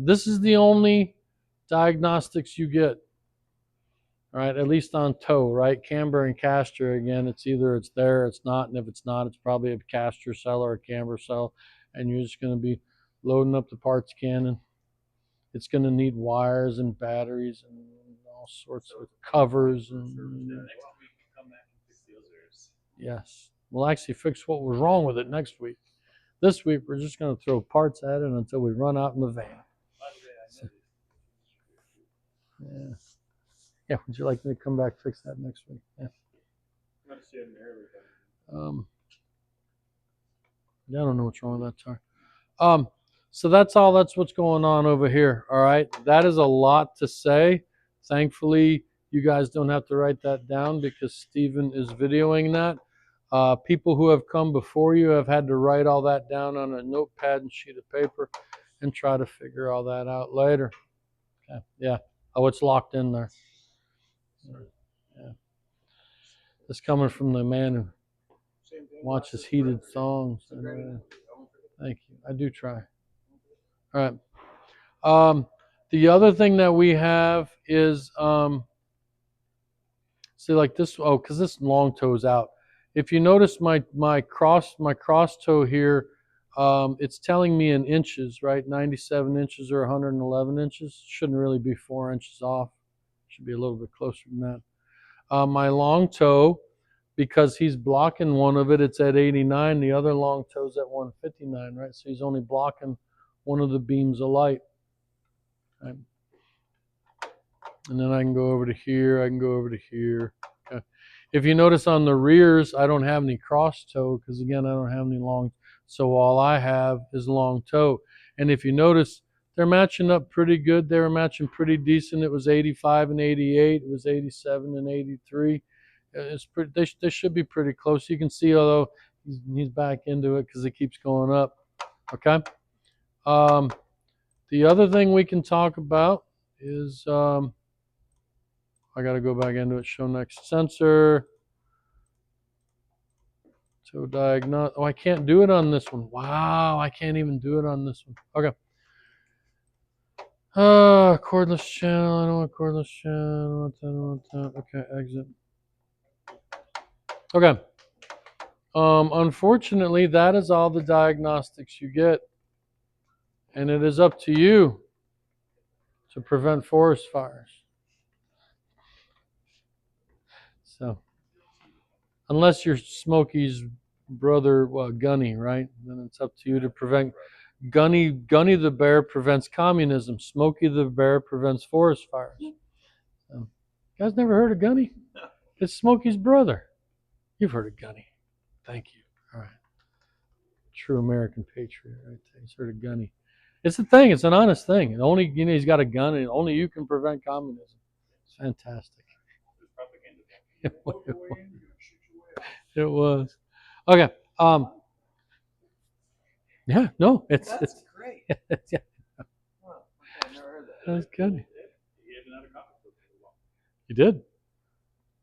this is the only diagnostics you get. Right, at least on toe, right? Camber and caster, again, it's either it's there, it's not, and if it's not, it's probably a caster cell or a camber cell, and you're just going to be loading up the parts can. It's going to need wires and batteries and all sorts of covers. Yes, we'll actually fix what was wrong with it next week. This week, we're just going to throw parts at it until we run out in the van. So, yeah. Yeah, would you like me to come back fix that next week? Yeah. I don't know what's wrong with that tire. So that's what's going on over here. All right. That is a lot to say. Thankfully, you guys don't have to write that down because Steven is videoing that. People who have come before you have had to write all that down on a notepad and sheet of paper and try to figure all that out later. Okay. Yeah. Oh, it's locked in there. Yeah. It's coming from the man who watches heated songs. Thank you. I do try. All right. The other thing that we have is, see, like this. Oh, because this long toe's out. If you notice my cross toe here, it's telling me in inches, right? 97 inches or 111 inches. Shouldn't really be 4 inches off. Should be a little bit closer than that. My long toe, because he's blocking one of it, it's at 89. The other long toe's at 159, right? So he's only blocking one of the beams of light. Right? And then I can go over to here. I can go over to here. Okay. If you notice on the rears, I don't have any cross toe because, again, I don't have any long. So all I have is long toe. And if you notice, they're matching up pretty good. They were matching pretty decent. It was 85 and 88. It was 87 and 83. It's pretty. They should be pretty close. You can see, although he's back into it because it keeps going up. Okay. The other thing we can talk about is I got to go back into it. Show next sensor. So diagnose. Oh, I can't do it on this one. Wow, I can't even do it on this one. Okay. Cordless channel. I don't want cordless channel. I don't want that. Okay, exit. Okay. Unfortunately, that is all the diagnostics you get. And it is up to you to prevent forest fires. So, unless you're Smokey's brother, Gunny, right? Then it's up to you to prevent. Gunny the bear prevents communism. Smokey the bear prevents forest fires. So, you guys never heard of Gunny? It's Smokey's brother. You've heard of Gunny. Thank you. All right. True American patriot right there. He's heard of Gunny. It's a thing. It's an honest thing. Only he's got a gun, and only you can prevent communism. It's fantastic. It was. Okay. Yeah. No. It's Yeah, Huh, okay, I never heard that. that's good. He hadn't had a comic book for a while. You did.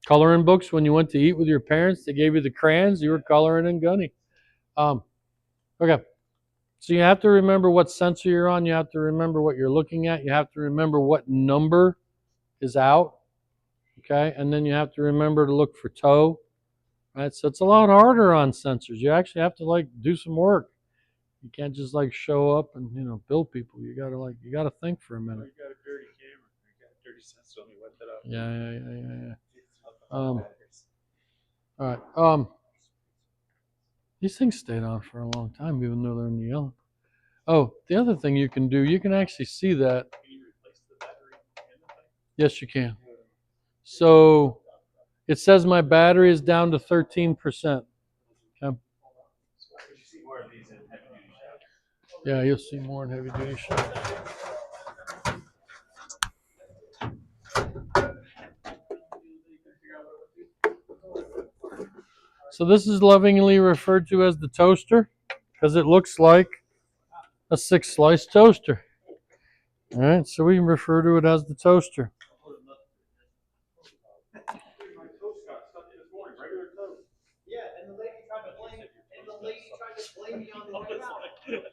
Coloring books when you went to eat with your parents, they gave you the crayons, you were coloring in Gunny. Okay. So you have to remember what sensor you're on. You have to remember what you're looking at. You have to remember what number is out. Okay. And then you have to remember to look for toe. Right. So it's a lot harder on sensors. You actually have to like do some work. You can't just like show up and bill people. You gotta think for a Oh, minute. you got a dirty camera. You got a dirty sensor. Let me whip that up. Yeah. All right. These things stayed on for a long time, even though they're in the yellow. Oh, the other thing you can do, you can actually see that. Can you replace the battery in the thing? Yes, you can. So it says my battery is down to 13%. Okay. You see more of these in heavy duty shops. Yeah, you'll see more in heavy duty shops. So this is lovingly referred to as the toaster because it looks like a 6-slice toaster. All right, so we can refer to it as the toaster. My toast got stuck in this morning, regular toast. Yeah, and the lady tried to blame me on the way out. Did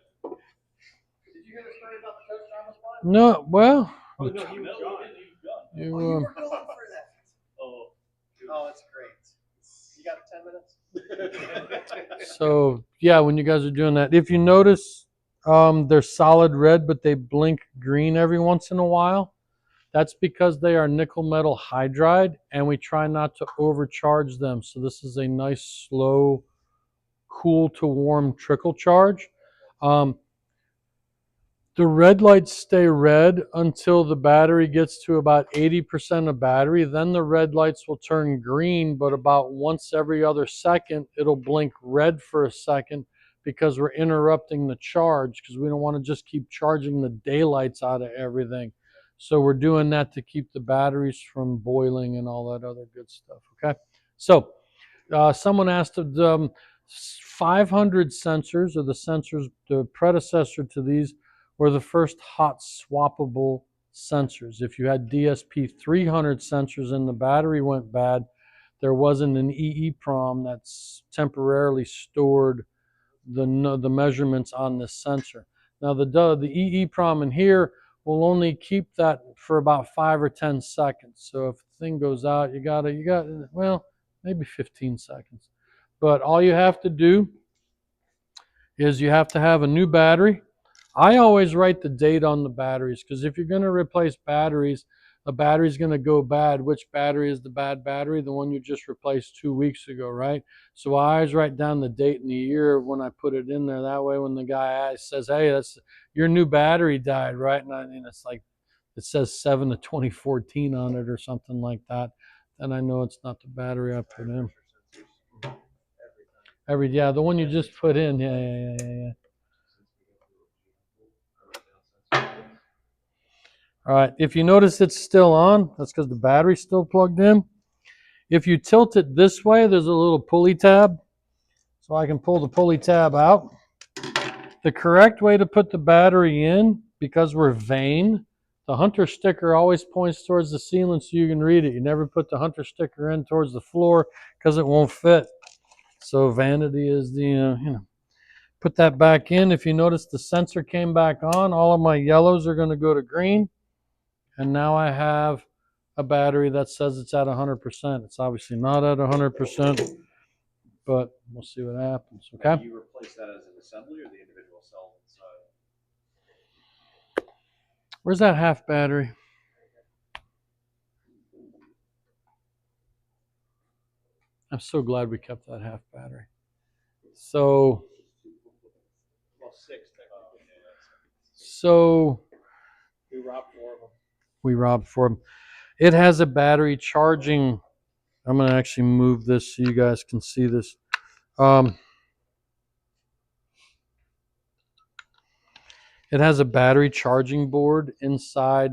you hear the story about the toaster on the spot? No, well, Oh, no, he was gone. He was gone. Oh, you were going for that. Oh. Oh, it's great. You got 10 minutes? so yeah, when you guys are doing that, if you notice, they're solid red, but they blink green every once in a while. That's because they are nickel metal hydride, and we try not to overcharge them. So this is a nice, slow, cool to warm trickle charge. The red lights stay red until the battery gets to about 80% of battery. Then the red lights will turn green, but about once every other second, it'll blink red for a second because we're interrupting the charge because we don't want to just keep charging the daylights out of everything. So we're doing that to keep the batteries from boiling and all that other good stuff, okay? So someone asked if the 500 sensors, or the sensors, the predecessor to these, were the first hot swappable sensors. If you had DSP700 sensors and the battery went bad, there wasn't an EEPROM that's temporarily stored the measurements on this sensor. Now the EEPROM in here will only keep that for about 5 or 10 seconds. So if the thing goes out, you got well, maybe 15 seconds. But all you have to do is you have to have a new battery. I always write the date on the batteries because if you're going to replace batteries, a battery's going to go bad. Which battery is the bad battery? The one you just replaced 2 weeks ago, right? So I always write down the date and the year when I put it in there. That way when the guy says, hey, that's your new battery died, right? And I mean, it's like it says 7 of 2014 on it or something like that. Then I know it's not the battery I put in. Yeah, the one you just put in. Yeah. All right, if you notice it's still on, that's because the battery's still plugged in. If you tilt it this way, there's a little pulley tab. So I can pull the pulley tab out. The correct way to put the battery in, because we're vain, the hunter sticker always points towards the ceiling so you can read it. You never put the hunter sticker in towards the floor because it won't fit. So vanity is the, put that back in. If you notice the sensor came back on, all of my yellows are going to go to green. And now I have a battery that says it's at 100%. It's obviously not at 100%, but we'll see what happens, okay? Do you replace that as an assembly or the individual cells inside? Where's that half battery? I'm so glad we kept that half battery. So, Well, 6 technically. so We robbed 4 of them. we robbed for them. It has a battery charging. I'm going to actually move this so you guys can see this. It has a battery charging board inside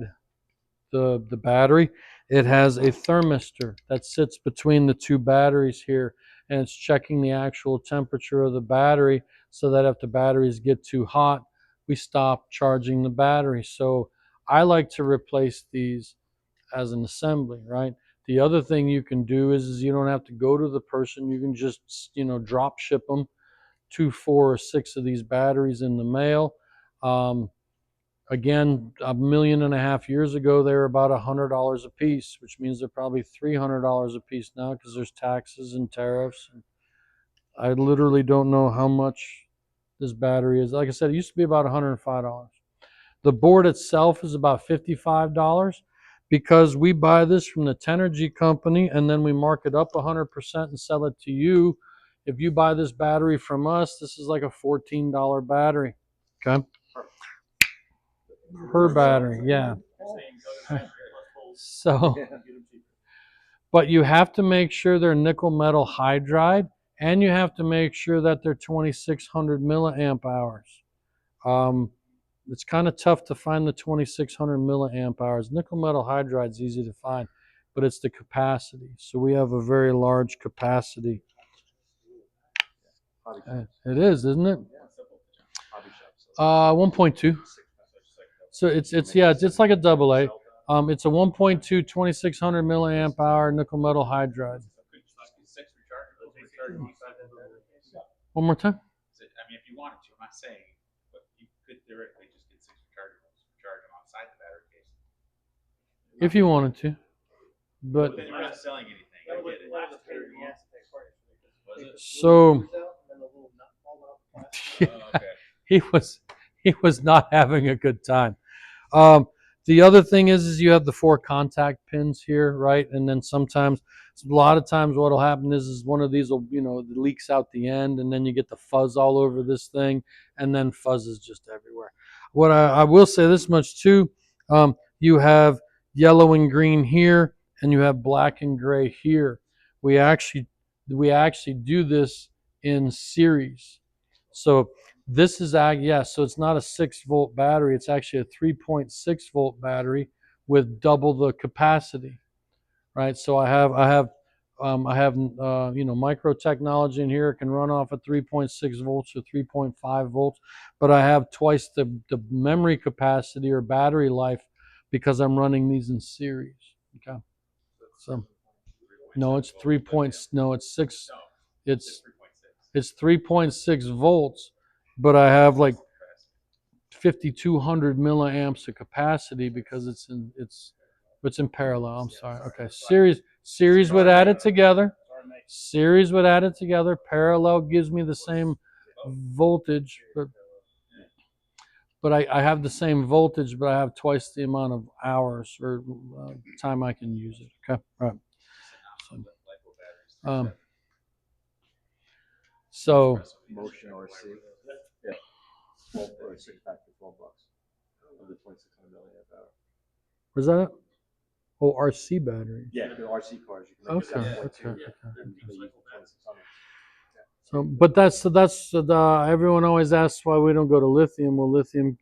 the battery. It has a thermistor that sits between the two batteries here, and it's checking the actual temperature of the battery so that if the batteries get too hot, we stop charging the battery. So I like to replace these as an assembly, right? The other thing you can do is you don't have to go to the person. You can just, drop ship them 2, 4, or 6 of these batteries in the mail. Again, 1.5 million years ago, they were about $100 a piece, which means they're probably $300 a piece now because there's taxes and tariffs. I literally don't know how much this battery is. Like I said, it used to be about $105. The board itself is about $55 because we buy this from the Tenergy company and then we mark it up 100% and sell it to you. If you buy this battery from us, this is like a $14 battery. Okay. Per battery, yeah. So, but you have to make sure they're nickel metal hydride, and you have to make sure that they're 2600 milliamp hours. It's kind of tough to find the 2600 milliamp hours. Nickel metal hydride is easy to find, but it's the capacity. So we have a very large capacity. It is, isn't it? 1.2. So it's like a double A. It's a 1.2 2600 milliamp hour nickel metal hydride. One more time. I mean, if you wanted to, I'm not saying, but you could theoretically just get 6 rechargeables for charging outside the battery case. If you wanted to, but then you're not selling anything. I get it. So Okay. he was not having a good time. The other thing is you have the 4 contact pins here, right? And then sometimes, a lot of times, what'll happen is one of these will, it leaks out the end, and then you get the fuzz all over this thing, and then fuzz is just everywhere. What I will say this much too, you have yellow and green here, and you have black and gray here. We actually do this in series. So this is so it's not a 6-volt battery. It's actually a 3.6-volt battery with double the capacity, right? So I have micro technology in here. It can run off at 3.6 volts or 3.5 volts, but I have twice the memory capacity or battery life because I'm running these in series. Okay, so no, it's 6. It's 3.6 volts, but I have like 5,200 milliamps of capacity because it's in parallel. I'm sorry. Okay, series would add it together. Series would add it together. Parallel gives me the same voltage, but I have the same voltage, but I have twice the amount of hours or time I can use it. Okay, all right. So Motion RC. Yeah. 12 or a 6-pack for $12 of the 2600 milliamp hour. where's that at? Oh, RC batteries. Yeah, the RC cars. You can make Okay. they use the 2600. So, but that's everyone always asks why we don't go to lithium. Well, lithium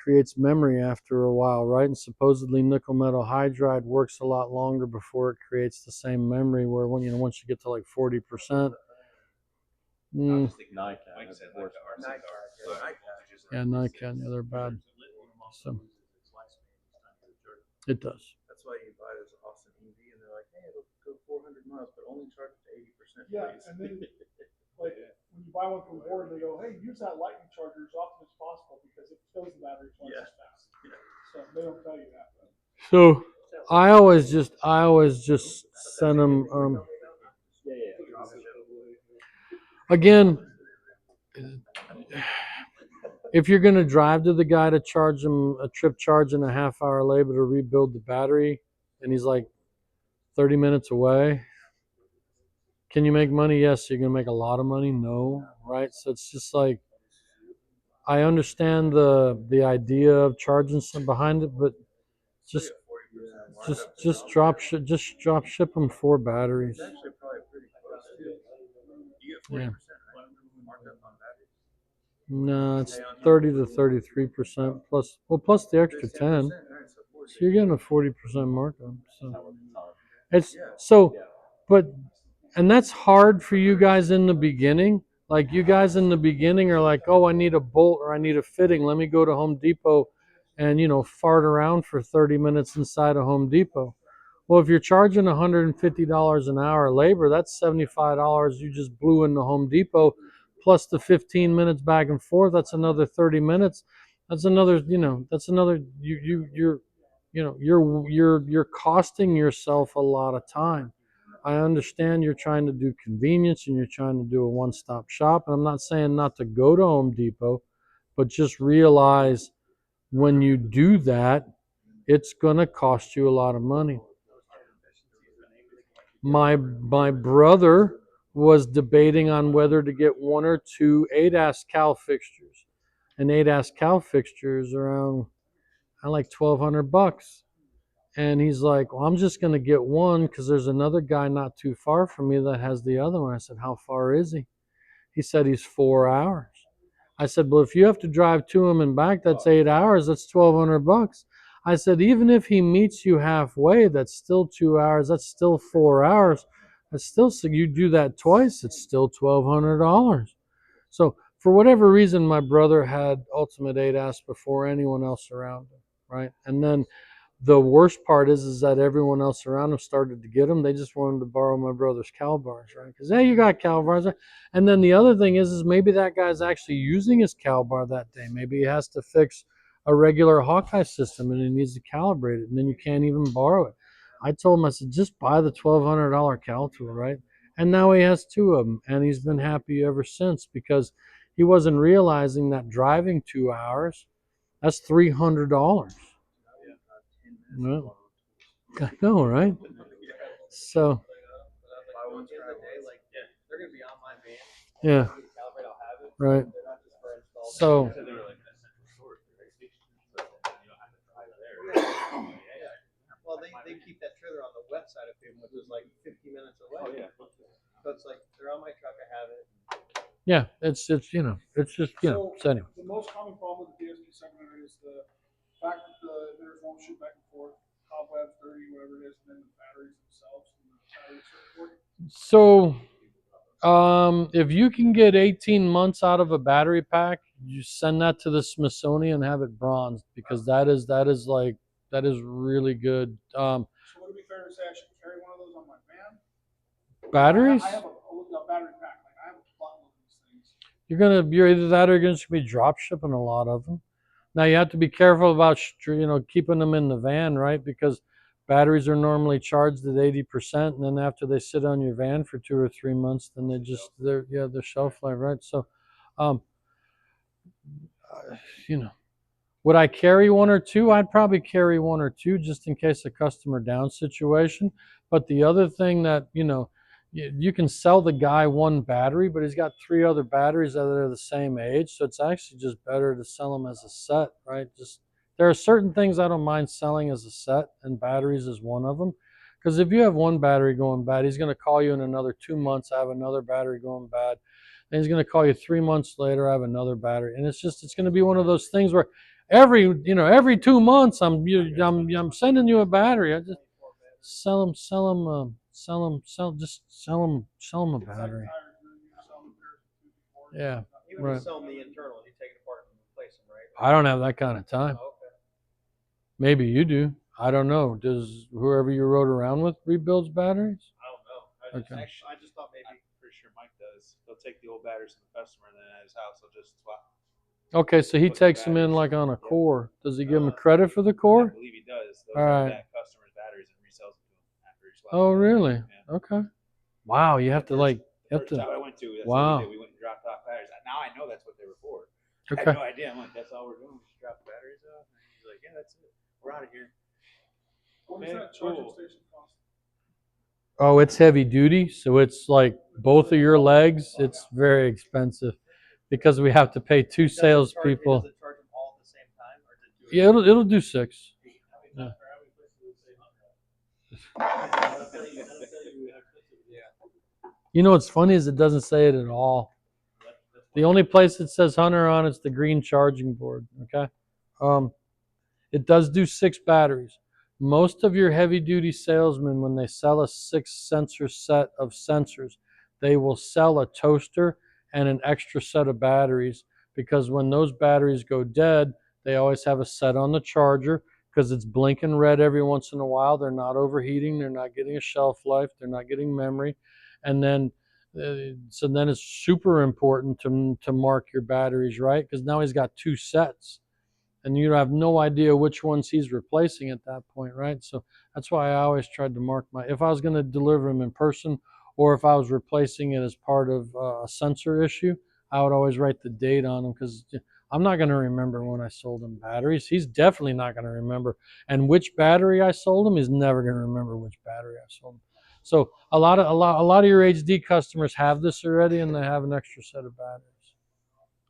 creates memory after a while, right? And supposedly nickel metal hydride works a lot longer before it creates the same memory. Where once you get to like 40%. I just think Nikon. Yeah, Nikon. Yeah, they're bad. So it does. That's why you buy this Austin EV, and they're like, hey, it'll go 400 miles, but only charge it to 80%. Yeah, and then like when you buy one from Ford, they go, hey, use that lightning charger as often as possible because it fills the battery twice as fast. So they don't tell you that. But. So I always just send them. Again, if you're going to drive to the guy to charge him a trip charge and a half hour later to rebuild the battery, and he's like 30 minutes away, can you make money? Yes. You're going to make a lot of money? No. Right? So it's just like, I understand the idea of charging some behind it, but just drop ship them 4 batteries. It's actually probably pretty close too. You get 40% markup on batteries. No, it's 30 to 33% plus the extra 10. So you're getting a 40% markup. So but and that's hard for you guys in the beginning, Like you guys in the beginning are like, oh, I need a bolt or I need a fitting. Let me go to Home Depot and, fart around for 30 minutes inside of Home Depot. Well, if you're charging $150 an hour labor, that's $75 you just blew into Home Depot, plus the 15 minutes back and forth. That's another 30 minutes. That's another, that's another. You're costing yourself a lot of time. I understand you're trying to do convenience and you're trying to do a one-stop shop. And I'm not saying not to go to Home Depot, but just realize when you do that, it's going to cost you a lot of money. My brother was debating on whether to get 1 or 2 ADAS cow fixtures. And ADAS cow fixtures around like $1,200. And he's like, well, I'm just going to get one because there's another guy not too far from me that has the other one. I said, how far is he? He said he's 4 hours. I said, well, if you have to drive to him and back, that's 8 hours. That's $1,200. I said, even if he meets you halfway, that's still 2 hours. That's still 4 hours. That's still, so you do that twice, it's still $1,200. So for whatever reason, my brother had Ultimate ADAS before anyone else around him, right? And then the worst part is that everyone else around him started to get them. They just wanted to borrow my brother's cow bars, right? Because, hey, you got cow bars. And then the other thing is maybe that guy's actually using his cow bar that day. Maybe he has to fix a regular Hawkeye system and he needs to calibrate it, and then you can't even borrow it. I told him, I said, just buy the $1,200 cow tool, right? And now he has 2 of them, and he's been happy ever since because he wasn't realizing that driving 2 hours, that's $300. Well, I know, right? So, yeah, right. So, Well, they keep that trailer on the west side of him, which is like 50 minutes away. Oh, yeah. So it's like, they're on my truck, I have it. yeah, it's just, So, so anyway. the most common problem with the DSP700 is the fact that the emitters won't shoot back and forth, cobwebs, dirty, whatever it is, and then the batteries themselves and the battery circuit board. So, if you can get 18 months out of a battery pack, you send that to the Smithsonian and have it bronzed because that is really good. So would it be fair to say I should carry one of those on my van? Batteries? I have a battery pack. Like I have a bundle of these things. You're either that or you're going to be drop shipping a lot of them. Now you have to be careful about keeping them in the van, right? Because batteries are normally charged at 80%, and then after they sit on your van for 2 or 3 months, then they're shelf life, right? So, um, you know, would I carry 1 or 2? I'd probably carry 1 or 2 just in case a customer down situation. But the other thing that, you can sell the guy 1 battery, but he's got 3 other batteries that are the same age. So it's actually just better to sell them as a set, right? There are certain things I don't mind selling as a set, and batteries is one of them. Because if you have 1 battery going bad, he's going to call you in another 2 months, I have another battery going bad. And he's going to call you 3 months later, I have another battery. And it's going to be one of those things where every 2 months I'm sending you a battery. I just sell them a battery. Yeah, Even right. if you sell them the internal, you take it apart and replace them, right? I don't have that kind of time. Oh, okay. Maybe you do. I don't know. Does whoever you rode around with rebuilds batteries? I don't know. Okay. I just thought maybe. I'm pretty sure Mike does. He'll take the old batteries from the customer, and then at his house, he'll just swap. Okay, so he Put the takes them in batteries. like on a Yeah. core. Does he give them Uh, credit for the I core? believe he does. Those All are right. that customer's batteries and resells them to him after he swaps. Oh, them. really? Yeah. Okay. Wow, you have to like. The first job I went to, that's Wow. what we did. We went and dropped off batteries. Now I know that's what they were for. I Okay. had no idea. I'm like, that's all we're doing. Just drop the batteries off. And he's like, yeah, that's it. We're out of here. What does Okay, that charging cool. station cost? Oh, it's heavy duty, so it's like both of your legs. It's very expensive because we have to pay 2 salespeople. Does it charge them all at the same time, or does it do it? Yeah, it'll do 6. Yeah. You know what's funny is it doesn't say it at all. The only place it says Hunter on it's the green charging board. Okay, it does do 6 batteries. Most of your heavy duty salesmen, when they sell a 6 sensor set of sensors, they will sell a toaster and an extra set of batteries, because when those batteries go dead, they always have a set on the charger because it's blinking red every once in a while. They're not overheating. They're not getting a shelf life. They're not getting memory. And then, so then it's super important to mark your batteries, right? Because now he's got 2 sets. And you have no idea which ones he's replacing at that point, right? So that's why I always tried to mark if I was going to deliver them in person, or if I was replacing it as part of a sensor issue, I would always write the date on them, because I'm not going to remember when I sold him batteries. He's definitely not going to remember. And which battery I sold him, he's never going to remember which battery I sold him. So a lot of your HD customers have this already, and they have an extra set of batteries.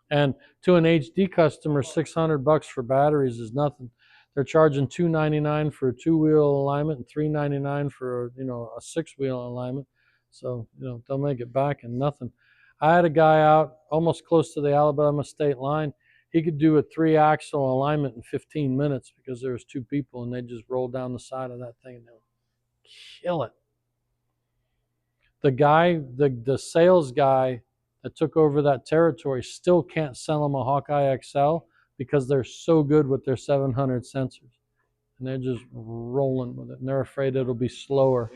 And to an HD customer, $600 for batteries is nothing. They're charging $299 for a 2-wheel alignment and $399 for a 6-wheel alignment. So they'll make it back in nothing. I had a guy out almost close to the Alabama state line. He could do a 3-axle alignment in 15 minutes because there was 2 people, and they just rolled down the side of that thing and they'll kill it. The guy, the sales guy that took over that territory, still can't sell them a Hawkeye XL because they're so good with their 700 sensors, and they're just rolling with it, and they're afraid it'll be slower.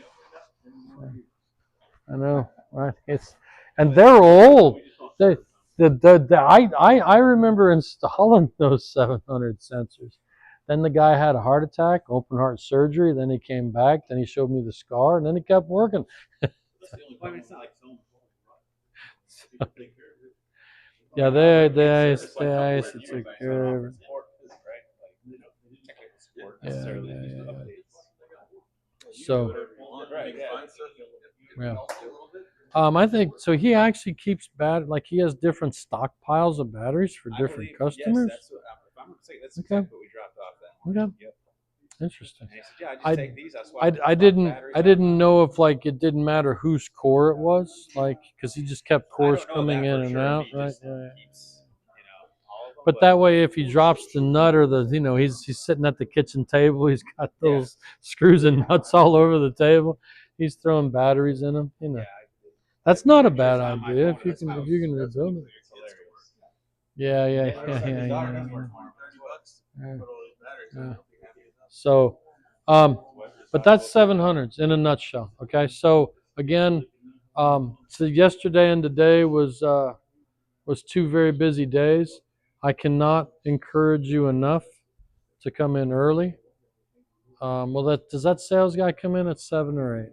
I know, right? And they're old. I remember installing those 700 sensors. Then the guy had a heart attack, open heart surgery. Then he came back. Then he showed me the scar, and then he kept working. Yeah, they used to take care of it. Yeah. So, yeah. I think so. He actually keeps like he has different stockpiles of batteries for different customers. Yes, that's what, if I'm not mistaken, that's Okay. exactly what we dropped off that morning. Okay. Yep. Interesting. And he said, yeah, I just take these. I didn't know if like it didn't matter whose core it was, like because he just kept cores coming in and out, right? Yeah. But that way, if he drops the nut or he's sitting at the kitchen table, he's got those screws and nuts all over the table. He's throwing batteries in them. That's not a bad idea if you can rebuild it. Yeah. So, but that's 700s in a nutshell. Okay, so again, so yesterday and today was 2 very busy days. I cannot encourage you enough to come in early. Well, does that sales guy come in at 7 or 8?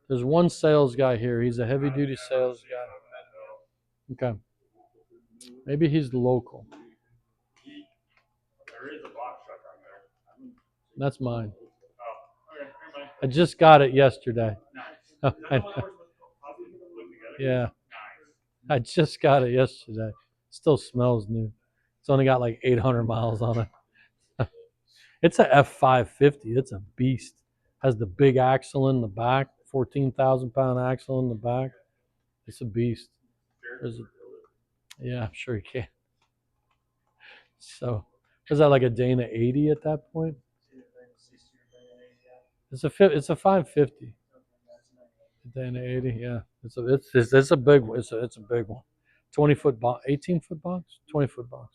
There's one sales guy here. He's a heavy-duty sales guy. Okay. Maybe he's local. There is a box truck on there. That's mine. Oh, okay, never mind. I just got it yesterday. Nice. Yeah. I just got it yesterday. Still smells new. It's only got like 800 miles on it. It's a F550. It's a beast. Has the big axle in the back, 14,000-pound axle in the back. It's a beast. Yeah, I'm sure you can. So, was that like a Dana 80 at that point? It's a 550. Dana 80, yeah. It's a big one. It's a big one. 20-foot box, 18-foot box, 20-foot box,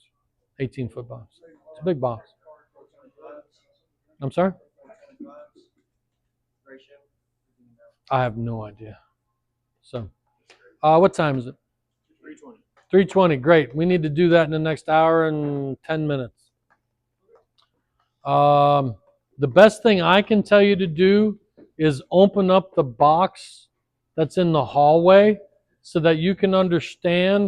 18-foot box. It's a big box. I'm sorry? I have no idea. So, what time is it? 320. 3:20. Great. We need to do that in the next hour and 10 minutes. The best thing I can tell you to do is open up the box that's in the hallway so that you can understand